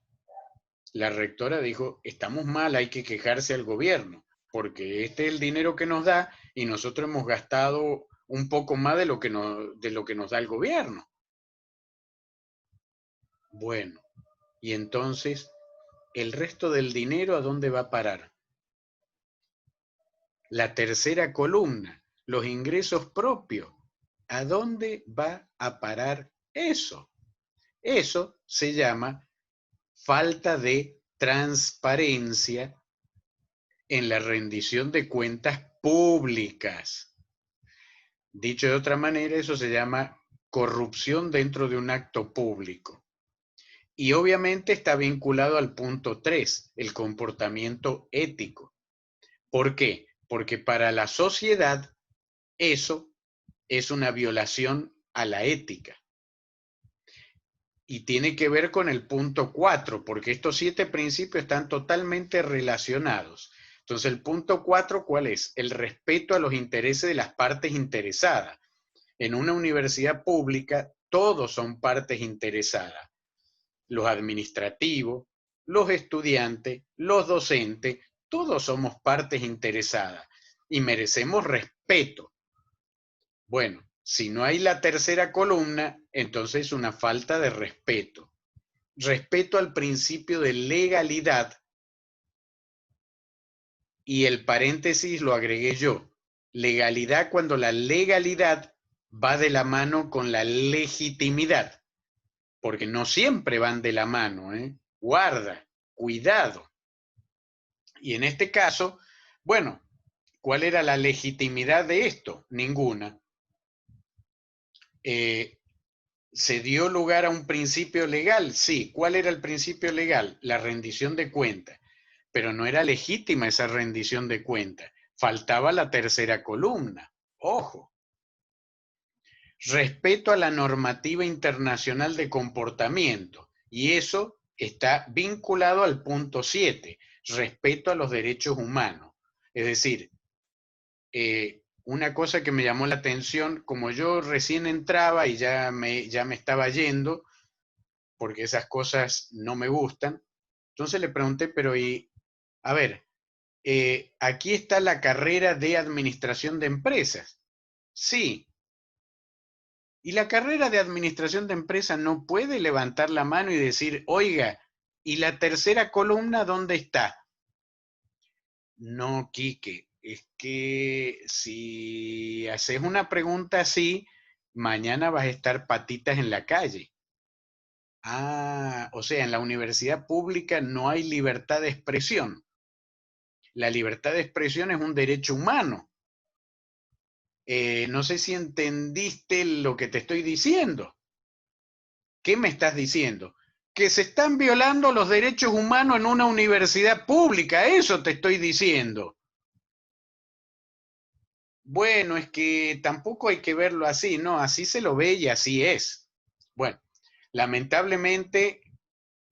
La rectora dijo, estamos mal, hay que quejarse al gobierno, porque este es el dinero que nos da y nosotros hemos gastado un poco más de lo que nos da el gobierno. Bueno, y entonces, ¿el resto del dinero a dónde va a parar? La tercera columna, los ingresos propios. ¿A dónde va a parar eso? Eso se llama falta de transparencia en la rendición de cuentas públicas. Dicho de otra manera, eso se llama corrupción dentro de un acto público. Y obviamente está vinculado al punto 3, el comportamiento ético. ¿Por qué? Porque para la sociedad eso es una violación a la ética. Y tiene que ver con el punto 4, porque estos 7 principios están totalmente relacionados. Entonces, el punto 4, ¿cuál es? El respeto a los intereses de las partes interesadas. En una universidad pública, todos son partes interesadas. Los administrativos, los estudiantes, los docentes, todos somos partes interesadas y merecemos respeto. Bueno, si no hay la tercera columna, entonces es una falta de respeto. Respeto al principio de legalidad, y el paréntesis lo agregué yo. Legalidad cuando la legalidad va de la mano con la legitimidad, porque no siempre van de la mano, ¿eh? Guarda, cuidado. Y en este caso, bueno, ¿cuál era la legitimidad de esto? Ninguna. ¿Se dio lugar a un principio legal? Sí. ¿Cuál era el principio legal? La rendición de cuentas. Pero no era legítima esa rendición de cuentas. Faltaba la tercera columna. Ojo. Respeto a la normativa internacional de comportamiento. Y eso está vinculado al punto 7. Respeto a los derechos humanos. Es decir, una cosa que me llamó la atención, como yo recién entraba y ya me estaba yendo, porque esas cosas no me gustan, entonces le pregunté, pero a ver, aquí está la carrera de administración de empresas. Sí. Y la carrera de administración de empresas no puede levantar la mano y decir, oiga, ¿y la tercera columna dónde está? No, Quique, es que si haces una pregunta así, mañana vas a estar patitas en la calle. Ah, o sea, en la universidad pública no hay libertad de expresión. La libertad de expresión es un derecho humano. No sé si entendiste lo que te estoy diciendo. ¿Qué me estás diciendo? Que se están violando los derechos humanos en una universidad pública, eso te estoy diciendo. Bueno, es que tampoco hay que verlo así, ¿no? Así se lo ve y así es. Bueno, lamentablemente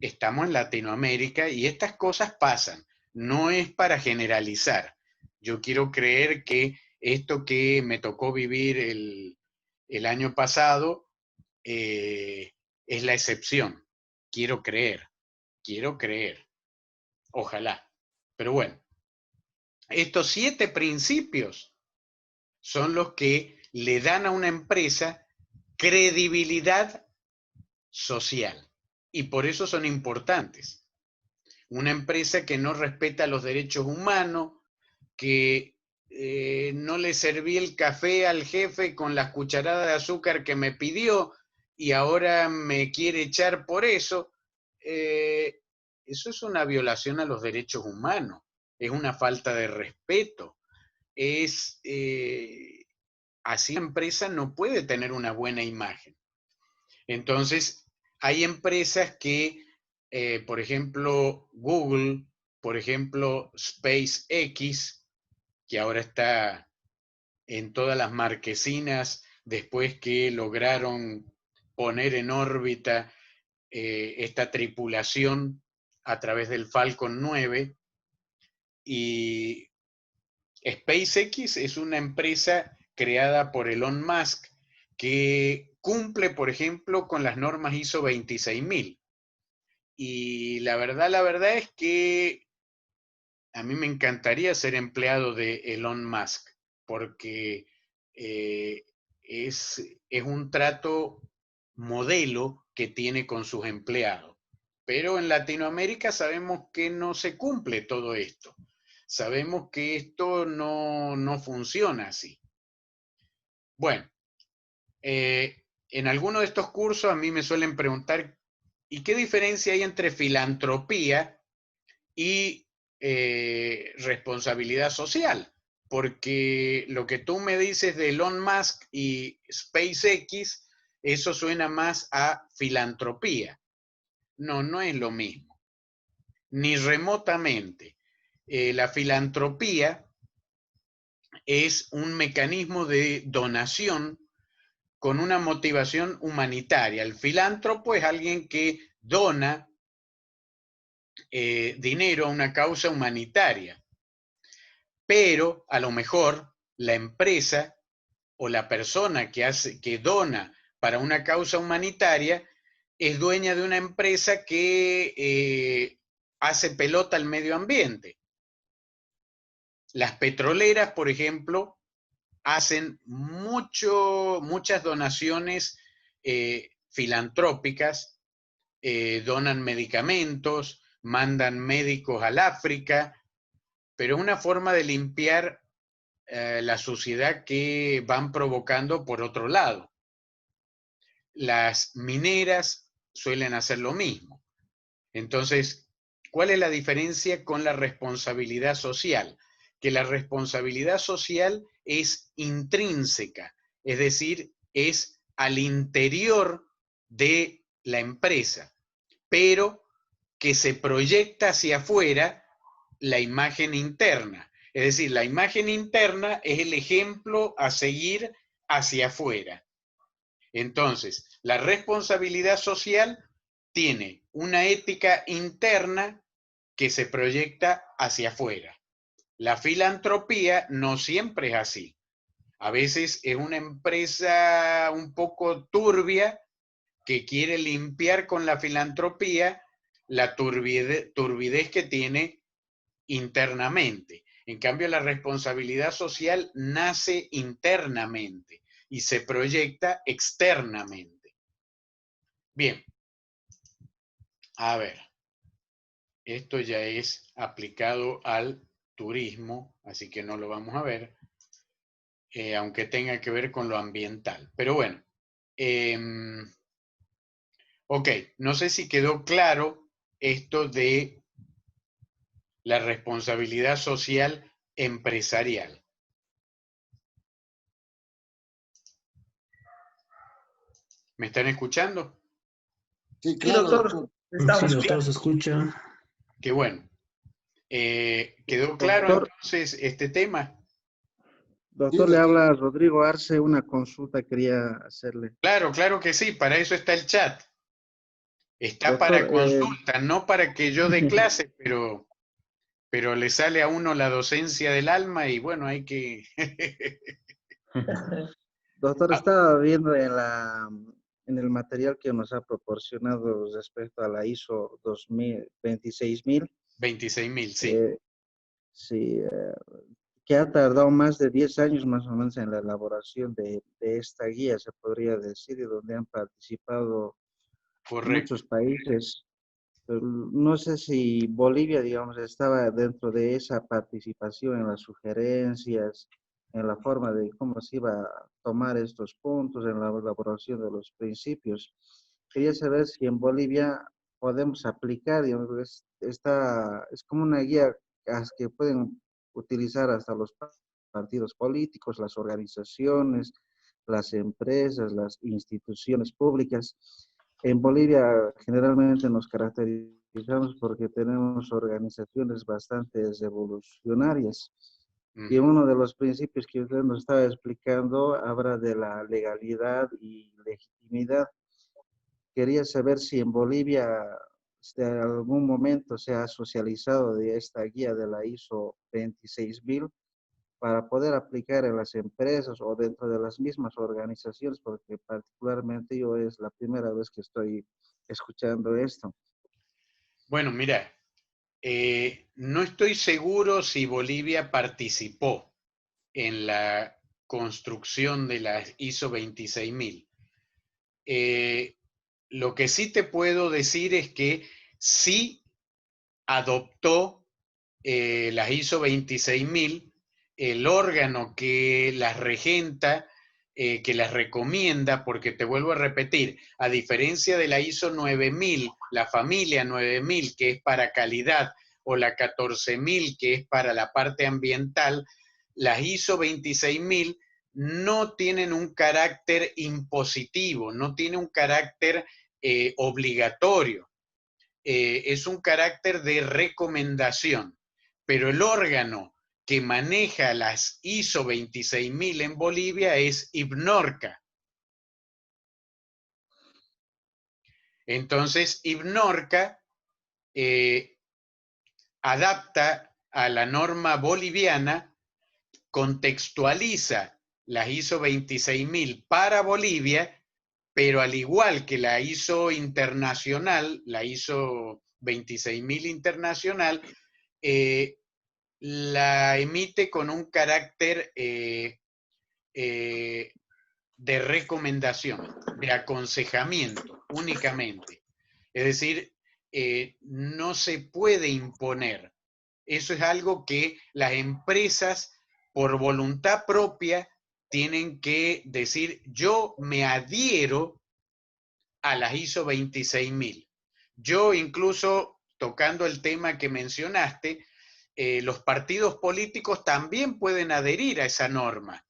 estamos en Latinoamérica y estas cosas pasan. No es para generalizar. Yo quiero creer que esto que me tocó vivir el año pasado es la excepción. Quiero creer, ojalá. Pero bueno, estos 7 principios son los que le dan a una empresa credibilidad social y por eso son importantes. Una empresa que no respeta los derechos humanos, que no le serví el café al jefe con las cucharadas de azúcar que me pidió y ahora me quiere echar por eso, eso es una violación a los derechos humanos, es una falta de respeto, así la empresa no puede tener una buena imagen. Entonces, hay empresas que, por ejemplo, Google, por ejemplo, SpaceX, que ahora está en todas las marquesinas después que lograron poner en órbita esta tripulación a través del Falcon 9. Y SpaceX es una empresa creada por Elon Musk que cumple, por ejemplo, con las normas ISO 26000. Y la verdad es que a mí me encantaría ser empleado de Elon Musk, porque es un trato modelo que tiene con sus empleados. Pero en Latinoamérica sabemos que no se cumple todo esto. Sabemos que esto no funciona así. Bueno, en alguno de estos cursos a mí me suelen preguntar, ¿y qué diferencia hay entre filantropía y responsabilidad social? Porque lo que tú me dices de Elon Musk y SpaceX, eso suena más a filantropía. No es lo mismo, ni remotamente. La filantropía es un mecanismo de donación con una motivación humanitaria. El filántropo es alguien que dona dinero a una causa humanitaria, pero a lo mejor la empresa o la persona que dona para una causa humanitaria es dueña de una empresa que hace pelota al medio ambiente. Las petroleras, por ejemplo, hacen muchas donaciones filantrópicas, donan medicamentos, mandan médicos al África, pero es una forma de limpiar la suciedad que van provocando por otro lado. Las mineras suelen hacer lo mismo. Entonces, ¿cuál es la diferencia con la responsabilidad social? Que la responsabilidad social es intrínseca, es decir, es al interior de la empresa, pero que se proyecta hacia afuera la imagen interna. Es decir, la imagen interna es el ejemplo a seguir hacia afuera. Entonces, la responsabilidad social tiene una ética interna que se proyecta hacia afuera. La filantropía no siempre es así. A veces es una empresa un poco turbia que quiere limpiar con la filantropía la turbidez que tiene internamente. En cambio, la responsabilidad social nace internamente y se proyecta externamente. Bien, a ver, esto ya es aplicado al turismo, así que no lo vamos a ver, aunque tenga que ver con lo ambiental. Pero bueno, ok, no sé si quedó claro esto de la responsabilidad social empresarial. ¿Me están escuchando? Sí, claro, doctor. Sí, doctor, se escucha. Qué bueno. ¿Quedó claro Doctor, entonces este tema? doctor, le habla Rodrigo Arce, una consulta quería hacerle. Claro que sí, para eso está el chat. Está Doctor, para consulta, no para que yo dé clase, pero le sale a uno la docencia del alma y bueno, hay que... Doctor, Ah, estaba viendo en el material que nos ha proporcionado respecto a la ISO 26000, 26.000, sí. eh, sí, que ha tardado más de 10 años más o menos en la elaboración de esta guía, se podría decir, y donde han participado Correcto. muchos países. Pero no sé si Bolivia, digamos, estaba dentro de esa participación en las sugerencias, en la forma de cómo se iba a tomar estos puntos, en la elaboración de los principios. Quería saber si en Bolivia podemos aplicar, digamos, es como una guía que pueden utilizar hasta los partidos políticos, las organizaciones, las empresas, las instituciones públicas. En Bolivia generalmente nos caracterizamos porque tenemos organizaciones bastante revolucionarias. Y Ujú. uno de los principios que usted nos estaba explicando habla de la legalidad y legitimidad. Quería saber si en Bolivia en algún momento se ha socializado de esta guía de la ISO 26000 para poder aplicar en las empresas o dentro de las mismas organizaciones, porque particularmente yo es la primera vez que estoy escuchando esto. Bueno, mira, no estoy seguro si Bolivia participó en la construcción de la ISO 26000. Lo que sí te puedo decir es que sí adoptó las ISO 26000, el órgano que las regenta, que las recomienda, porque te vuelvo a repetir, a diferencia de la ISO 9000, la familia 9000, que es para calidad, o la 14000, que es para la parte ambiental, las ISO 26000 no tienen un carácter impositivo, no tiene un carácter obligatorio, es un carácter de recomendación, pero el órgano que maneja las ISO 26000 en Bolivia es IBNORCA. Entonces, IBNORCA adapta a la norma boliviana, contextualiza las ISO 26000 para Bolivia, pero al igual que la ISO internacional, la ISO 26000 internacional, la emite con un carácter de recomendación, de aconsejamiento únicamente. Es decir, no se puede imponer. Eso es algo que las empresas, por voluntad propia, tienen que decir: yo me adhiero a las ISO 26000. Yo incluso, tocando el tema que mencionaste, los partidos políticos también pueden adherir a esa norma.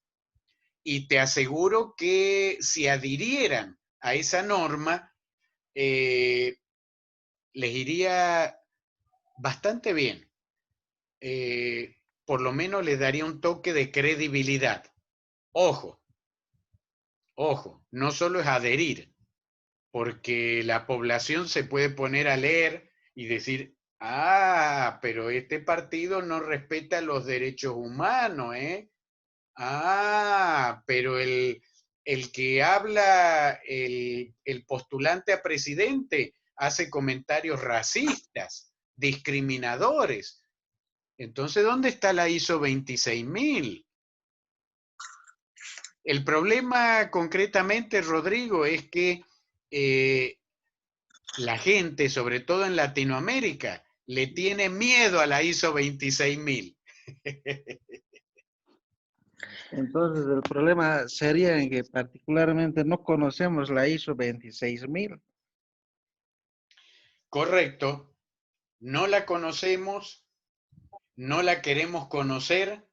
Y te aseguro que si adhirieran a esa norma, les iría bastante bien. Por lo menos les daría un toque de credibilidad. Ojo, ojo, no solo es adherir, porque la población se puede poner a leer y decir: ah, pero este partido no respeta los derechos humanos, ¿eh? Ah, pero el que habla, el postulante a presidente, hace comentarios racistas, discriminadores. Entonces, ¿dónde está la ISO 26000? El problema concretamente, Rodrigo, es que la gente, sobre todo en Latinoamérica, le tiene miedo a la ISO 26000. Entonces, el problema sería en que particularmente no conocemos la ISO 26000. Correcto, no la conocemos, no la queremos conocer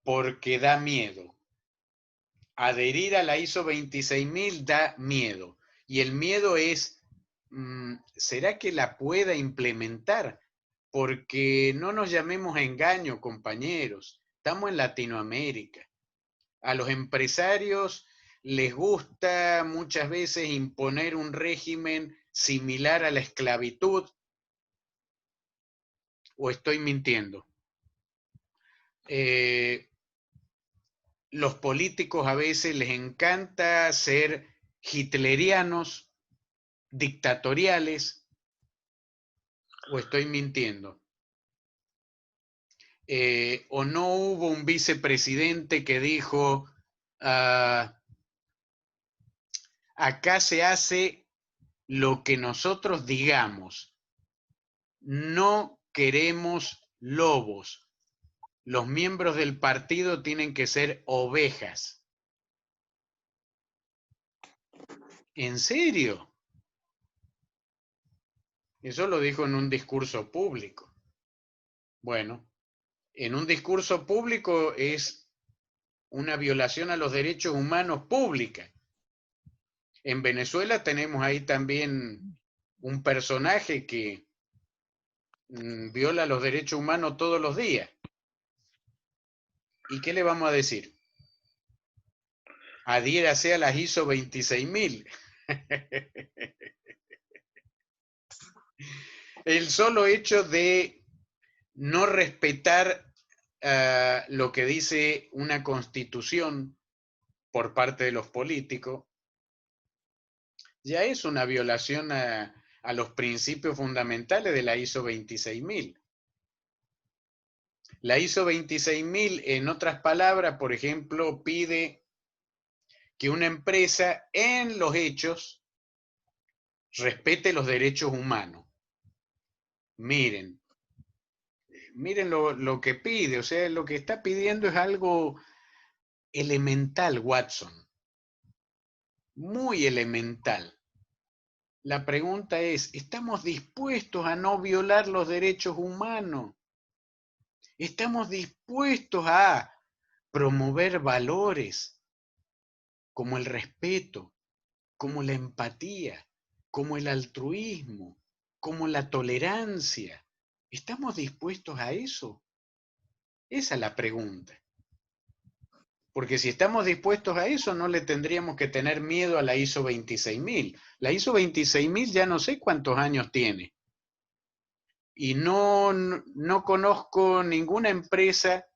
porque da miedo. Adherir a la ISO 26000 da miedo. Y el miedo es: ¿será que la pueda implementar? Porque no nos llamemos a engaño, compañeros. Estamos en Latinoamérica. A los empresarios les gusta muchas veces imponer un régimen similar a la esclavitud. ¿O estoy mintiendo? los políticos a veces les encanta ser hitlerianos, dictatoriales, o estoy mintiendo. O no hubo un vicepresidente que dijo, acá se hace lo que nosotros digamos, no queremos lobos, los miembros del partido tienen que ser ovejas. ¿En serio? Eso lo dijo en un discurso público. Bueno, en un discurso público es una violación a los derechos humanos pública. En Venezuela tenemos ahí también un personaje que viola los derechos humanos todos los días. ¿Y qué le vamos a decir? Adhiérase a las ISO 26000. El solo hecho de no respetar lo que dice una constitución por parte de los políticos, ya es una violación a los principios fundamentales de la ISO 26000. La ISO 26000, en otras palabras, por ejemplo, pide que una empresa en los hechos respete los derechos humanos. Miren lo que pide, o sea, lo que está pidiendo es algo elemental, Watson, muy elemental. La pregunta es, ¿estamos dispuestos a no violar los derechos humanos? ¿Estamos dispuestos a promover valores como el respeto, como la empatía, como el altruismo, como la tolerancia? ¿Estamos dispuestos a eso? Esa es la pregunta. Porque si estamos dispuestos a eso, no le tendríamos que tener miedo a la ISO 26000. La ISO 26000 ya no sé cuántos años tiene. Y no conozco ninguna empresa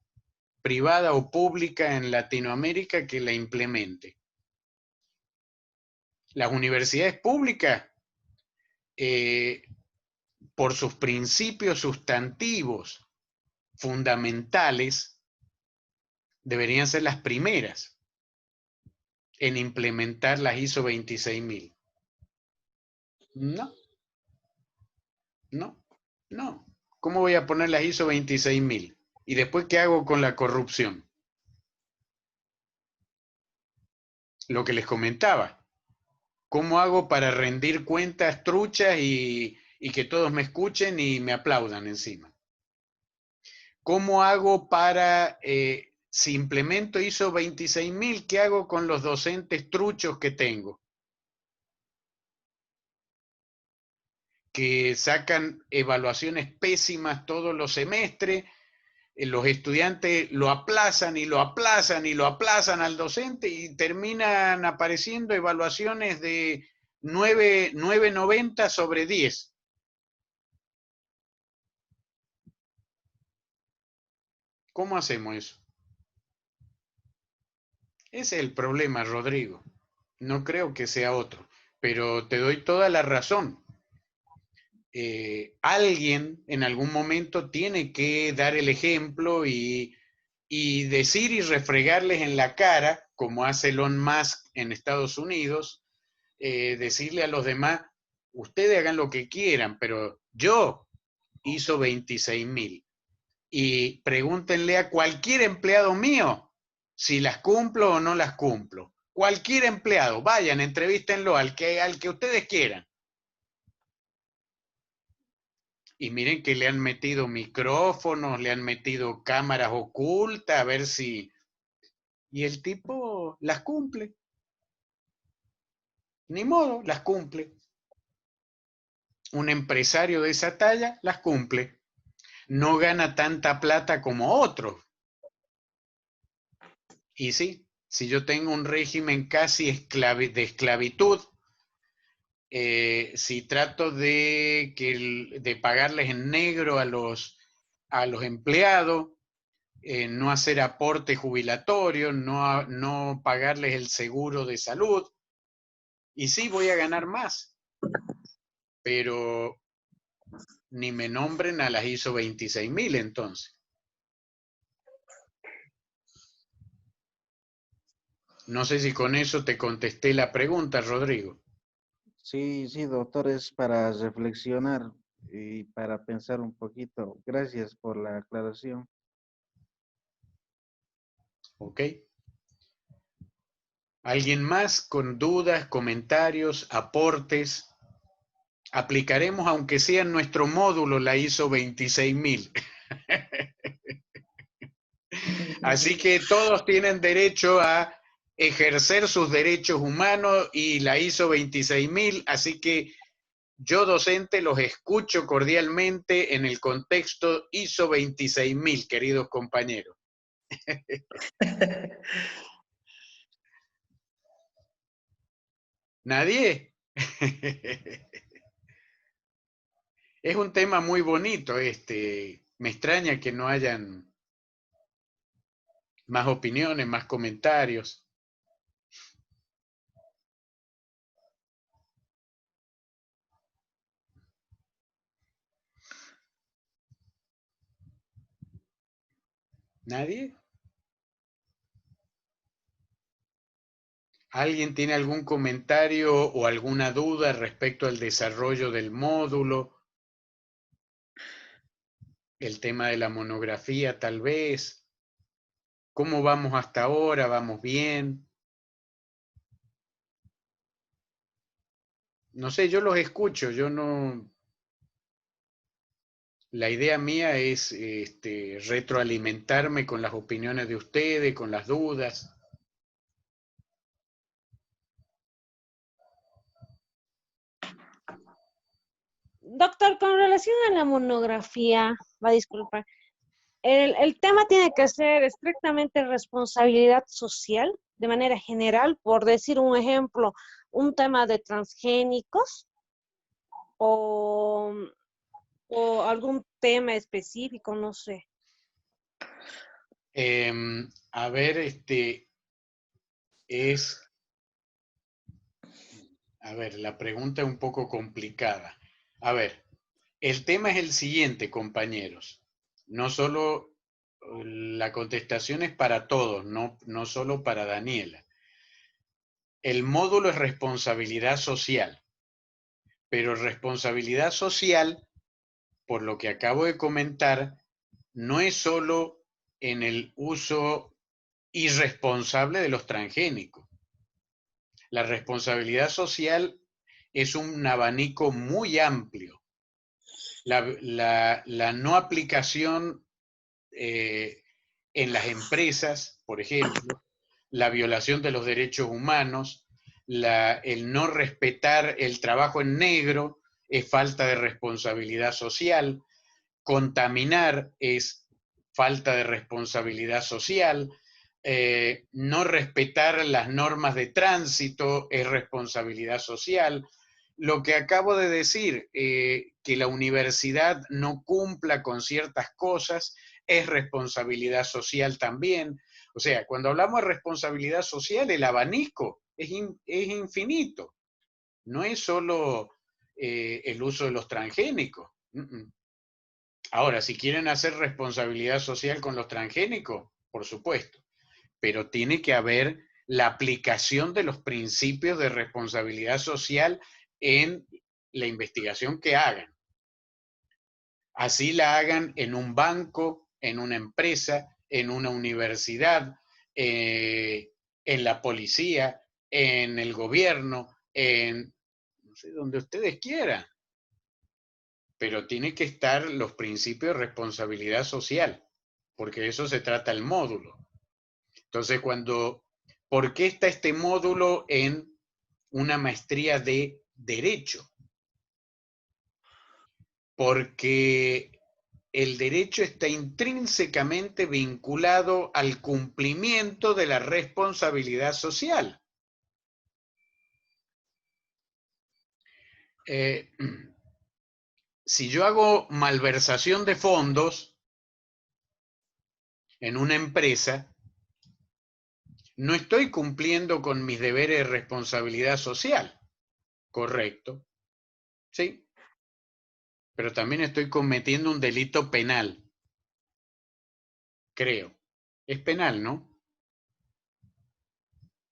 privada o pública en Latinoamérica que la implemente. Las universidades públicas, por sus principios sustantivos fundamentales, deberían ser las primeras en implementar las ISO 26000. No. ¿Cómo voy a poner las ISO 26000? ¿Y después qué hago con la corrupción? Lo que les comentaba. ¿Cómo hago para rendir cuentas truchas y que todos me escuchen y me aplaudan encima? ¿Cómo hago para, si implemento ISO 26000, qué hago con los docentes truchos que tengo? Que sacan evaluaciones pésimas todos los semestres, los estudiantes lo aplazan y lo aplazan y lo aplazan al docente y terminan apareciendo evaluaciones de 9.90 sobre 10. ¿Cómo hacemos eso? Ese es el problema, Rodrigo. No creo que sea otro, pero te doy toda la razón. Alguien en algún momento tiene que dar el ejemplo y decir y refregarles en la cara, como hace Elon Musk en Estados Unidos, decirle a los demás, ustedes hagan lo que quieran, pero yo ISO 26000. Y pregúntenle a cualquier empleado mío si las cumplo o no las cumplo. Cualquier empleado, vayan, entrevístenlo al que ustedes quieran. Y miren que le han metido micrófonos, le han metido cámaras ocultas, a ver si... Y el tipo las cumple. Ni modo, las cumple. Un empresario de esa talla las cumple. No gana tanta plata como otros. Y sí, si yo tengo un régimen casi de esclavitud, si trato de pagarles en negro a los empleados, no hacer aporte jubilatorio, no pagarles el seguro de salud. Y sí, voy a ganar más, pero ni me nombren a las ISO 26000 entonces. No sé si con eso te contesté la pregunta, Rodrigo. Sí, sí, doctor, es para reflexionar y para pensar un poquito. Gracias por la aclaración. ¿Ok? ¿Alguien más con dudas, comentarios, aportes? Aplicaremos, aunque sea en nuestro módulo, la ISO 26000. Así que todos tienen derecho a ejercer sus derechos humanos y la ISO 26000, así que yo, docente, los escucho cordialmente en el contexto ISO 26000, queridos compañeros. ¿Nadie? Es un tema muy bonito este. Me extraña que no hayan más opiniones, más comentarios. ¿Nadie? ¿Alguien tiene algún comentario o alguna duda respecto al desarrollo del módulo? El tema de la monografía, tal vez. ¿Cómo vamos hasta ahora? ¿Vamos bien? No sé, yo los escucho, yo no... La idea mía es retroalimentarme con las opiniones de ustedes, con las dudas. Doctor, con relación a la monografía, va a disculpar, el tema tiene que ser estrictamente responsabilidad social, de manera general, por decir un ejemplo, un tema de transgénicos o, o algún tema específico, no sé. A ver, a ver, la pregunta es un poco complicada. A ver, el tema es el siguiente, compañeros. No solo la contestación es para todos, no solo para Daniela. El módulo es responsabilidad social, pero responsabilidad social, por lo que acabo de comentar, no es solo en el uso irresponsable de los transgénicos. La responsabilidad social es un abanico muy amplio. La no aplicación en las empresas, por ejemplo, la violación de los derechos humanos, el no respetar el trabajo en negro es falta de responsabilidad social, contaminar es falta de responsabilidad social, no respetar las normas de tránsito es responsabilidad social. Lo que acabo de decir, que la universidad no cumpla con ciertas cosas, es responsabilidad social también. O sea, cuando hablamos de responsabilidad social, el abanico es infinito. No es solo el uso de los transgénicos. Ahora, si quieren hacer responsabilidad social con los transgénicos, por supuesto, pero tiene que haber la aplicación de los principios de responsabilidad social en la investigación que hagan. Así la hagan en un banco, en una empresa, en una universidad, en la policía, en el gobierno, en no sé, donde ustedes quieran. Pero tiene que estar los principios de responsabilidad social, porque de eso se trata el módulo. Entonces, ¿por qué está este módulo en una maestría de Derecho? Porque el derecho está intrínsecamente vinculado al cumplimiento de la responsabilidad social. Si yo hago malversación de fondos, en una empresa, no estoy cumpliendo con mis deberes de responsabilidad social. Correcto. Sí. Pero también estoy cometiendo un delito penal. Creo. Es penal, ¿no?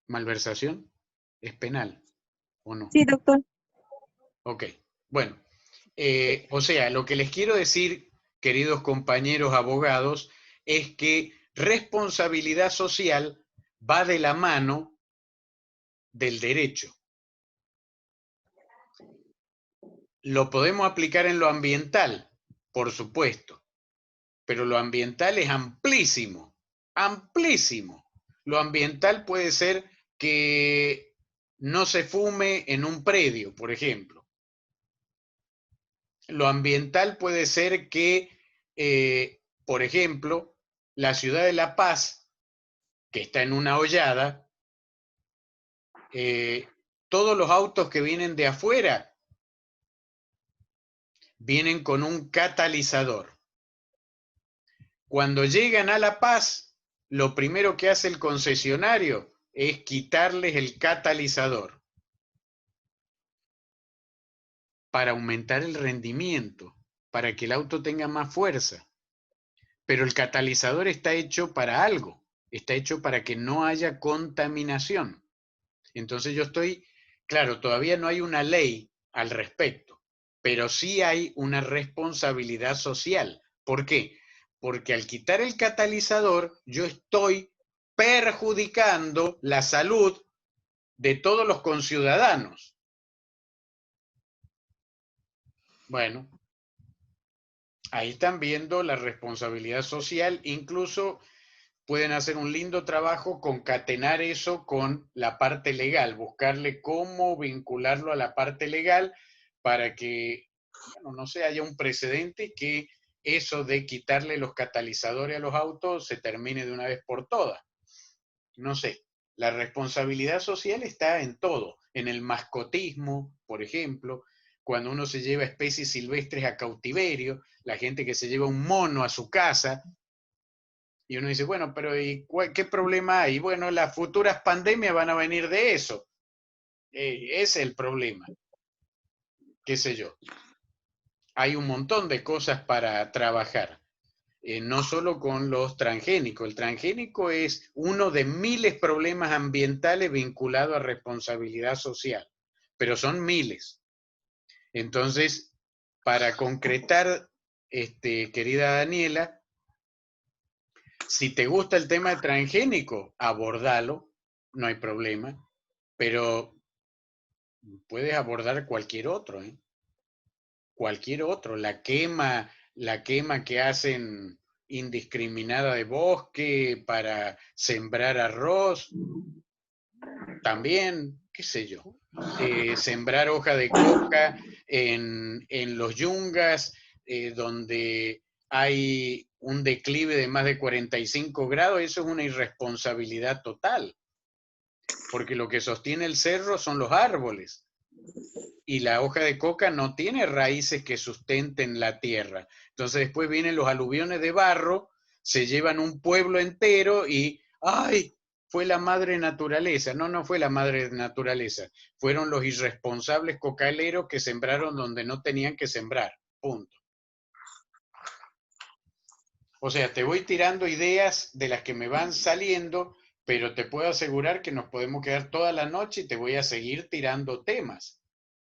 Malversación. Es penal, ¿o no? Sí, doctor. Ok. Bueno. O sea, lo que les quiero decir, queridos compañeros abogados, es que responsabilidad social va de la mano del derecho. ¿Lo podemos aplicar en lo ambiental? Por supuesto, pero lo ambiental es amplísimo, amplísimo. Lo ambiental puede ser que no se fume en un predio, por ejemplo. Lo ambiental puede ser que, por ejemplo, la ciudad de La Paz, que está en una hollada, todos los autos que vienen de afuera vienen con un catalizador. Cuando llegan a La Paz, lo primero que hace el concesionario es quitarles el catalizador para aumentar el rendimiento, para que el auto tenga más fuerza. Pero el catalizador está hecho para algo, está hecho para que no haya contaminación. Entonces yo estoy, claro, todavía no hay una ley al respecto, pero sí hay una responsabilidad social. ¿Por qué? Porque al quitar el catalizador, yo estoy perjudicando la salud de todos los conciudadanos. Bueno, ahí están viendo la responsabilidad social, incluso pueden hacer un lindo trabajo concatenar eso con la parte legal, buscarle cómo vincularlo a la parte legal para que, bueno, no sé, haya un precedente que eso de quitarle los catalizadores a los autos se termine de una vez por todas. No sé, la responsabilidad social está en todo, en el mascotismo, por ejemplo, cuando uno se lleva especies silvestres a cautiverio, la gente que se lleva un mono a su casa, y uno dice, bueno, pero ¿y qué problema hay? Bueno, las futuras pandemias van a venir de eso. Ese es el problema. ¿Qué sé yo? Hay un montón de cosas para trabajar. No solo con los transgénicos. El transgénico es uno de miles de problemas ambientales vinculados a responsabilidad social, pero son miles. Entonces, para concretar, querida Daniela, si te gusta el tema transgénico, abordalo, no hay problema, pero puedes abordar cualquier otro, ¿eh? Cualquier otro, la quema que hacen indiscriminada de bosque para sembrar arroz, también, qué sé yo, sembrar hoja de coca en los yungas, donde hay un declive de más de 45 grados, eso es una irresponsabilidad total, porque lo que sostiene el cerro son los árboles, y la hoja de coca no tiene raíces que sustenten la tierra. Entonces después vienen los aluviones de barro, se llevan un pueblo entero y ¡ay! Fue la madre naturaleza. No, no fue la madre naturaleza. Fueron los irresponsables cocaleros que sembraron donde no tenían que sembrar. Punto. O sea, te voy tirando ideas de las que me van saliendo, pero te puedo asegurar que nos podemos quedar toda la noche y te voy a seguir tirando temas,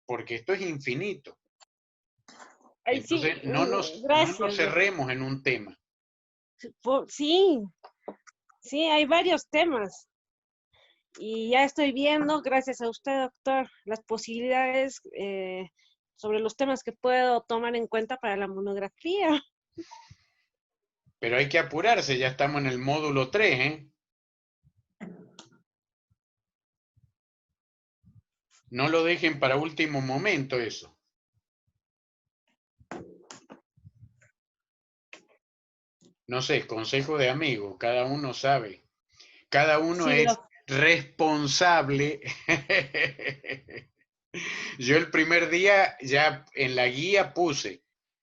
porque esto es infinito. Ay, Entonces, sí, no nos gracias. cerremos en un tema. Sí, sí, hay varios temas. Y ya estoy viendo, gracias a usted, doctor, las posibilidades sobre los temas que puedo tomar en cuenta para la monografía. Pero hay que apurarse, ya estamos en el módulo 3, ¿eh? No lo dejen para último momento eso. No sé, consejo de amigo, cada uno sabe. Cada uno Sí, es responsable. Yo el primer día ya en la guía puse,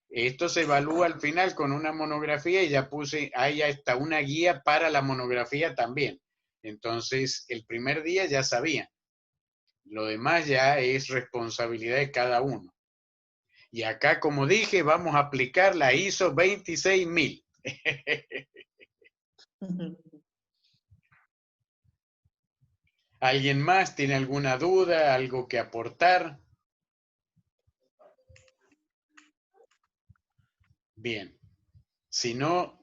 Esto se evalúa al final con una monografía y ya puse, ahí está una guía para la monografía también. Entonces, el primer día ya sabían. Lo demás ya es responsabilidad de cada uno. Y acá, como dije, vamos a aplicar la ISO 26000. ¿Alguien más tiene alguna duda, algo que aportar? Bien. Si no,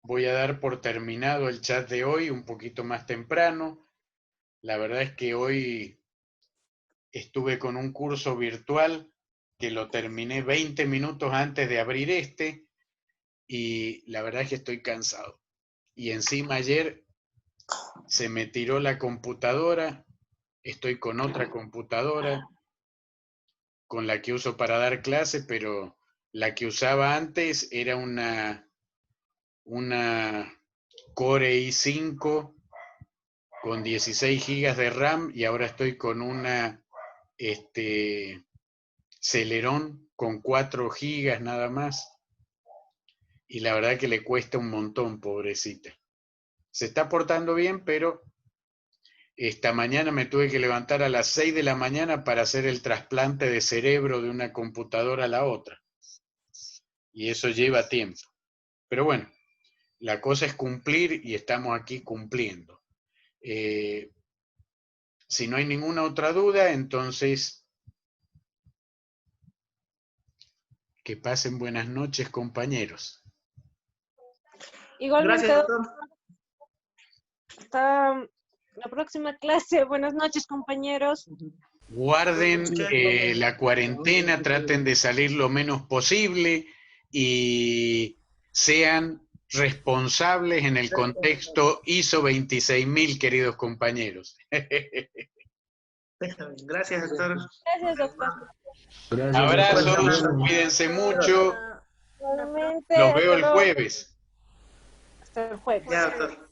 voy a dar por terminado el chat de hoy un poquito más temprano. La verdad es que hoy estuve con un curso virtual que lo terminé 20 minutos antes de abrir este y la verdad es que estoy cansado. Y encima ayer se me tiró la computadora, estoy con otra computadora con la que uso para dar clase, pero la que usaba antes era una Core i5 con 16 GB de RAM y ahora estoy con una Celeron con 4 GB nada más. Y la verdad que le cuesta un montón, pobrecita. Se está portando bien, pero esta mañana me tuve que levantar a las 6 de la mañana para hacer el trasplante de cerebro de una computadora a la otra. Y eso lleva tiempo. Pero bueno, la cosa es cumplir y estamos aquí cumpliendo. Si no hay ninguna otra duda, entonces que pasen buenas noches, compañeros. Igualmente, Gracias, doctor. hasta la próxima clase. Buenas noches, compañeros. Guarden la cuarentena, traten de salir lo menos posible y sean responsables en el contexto ISO 26000, queridos compañeros. Gracias, doctor. Gracias, doctor. Gracias, Abrazos, doctor. cuídense mucho. Igualmente, Los veo el hasta luego. jueves. Hasta el jueves. Ya, doctor.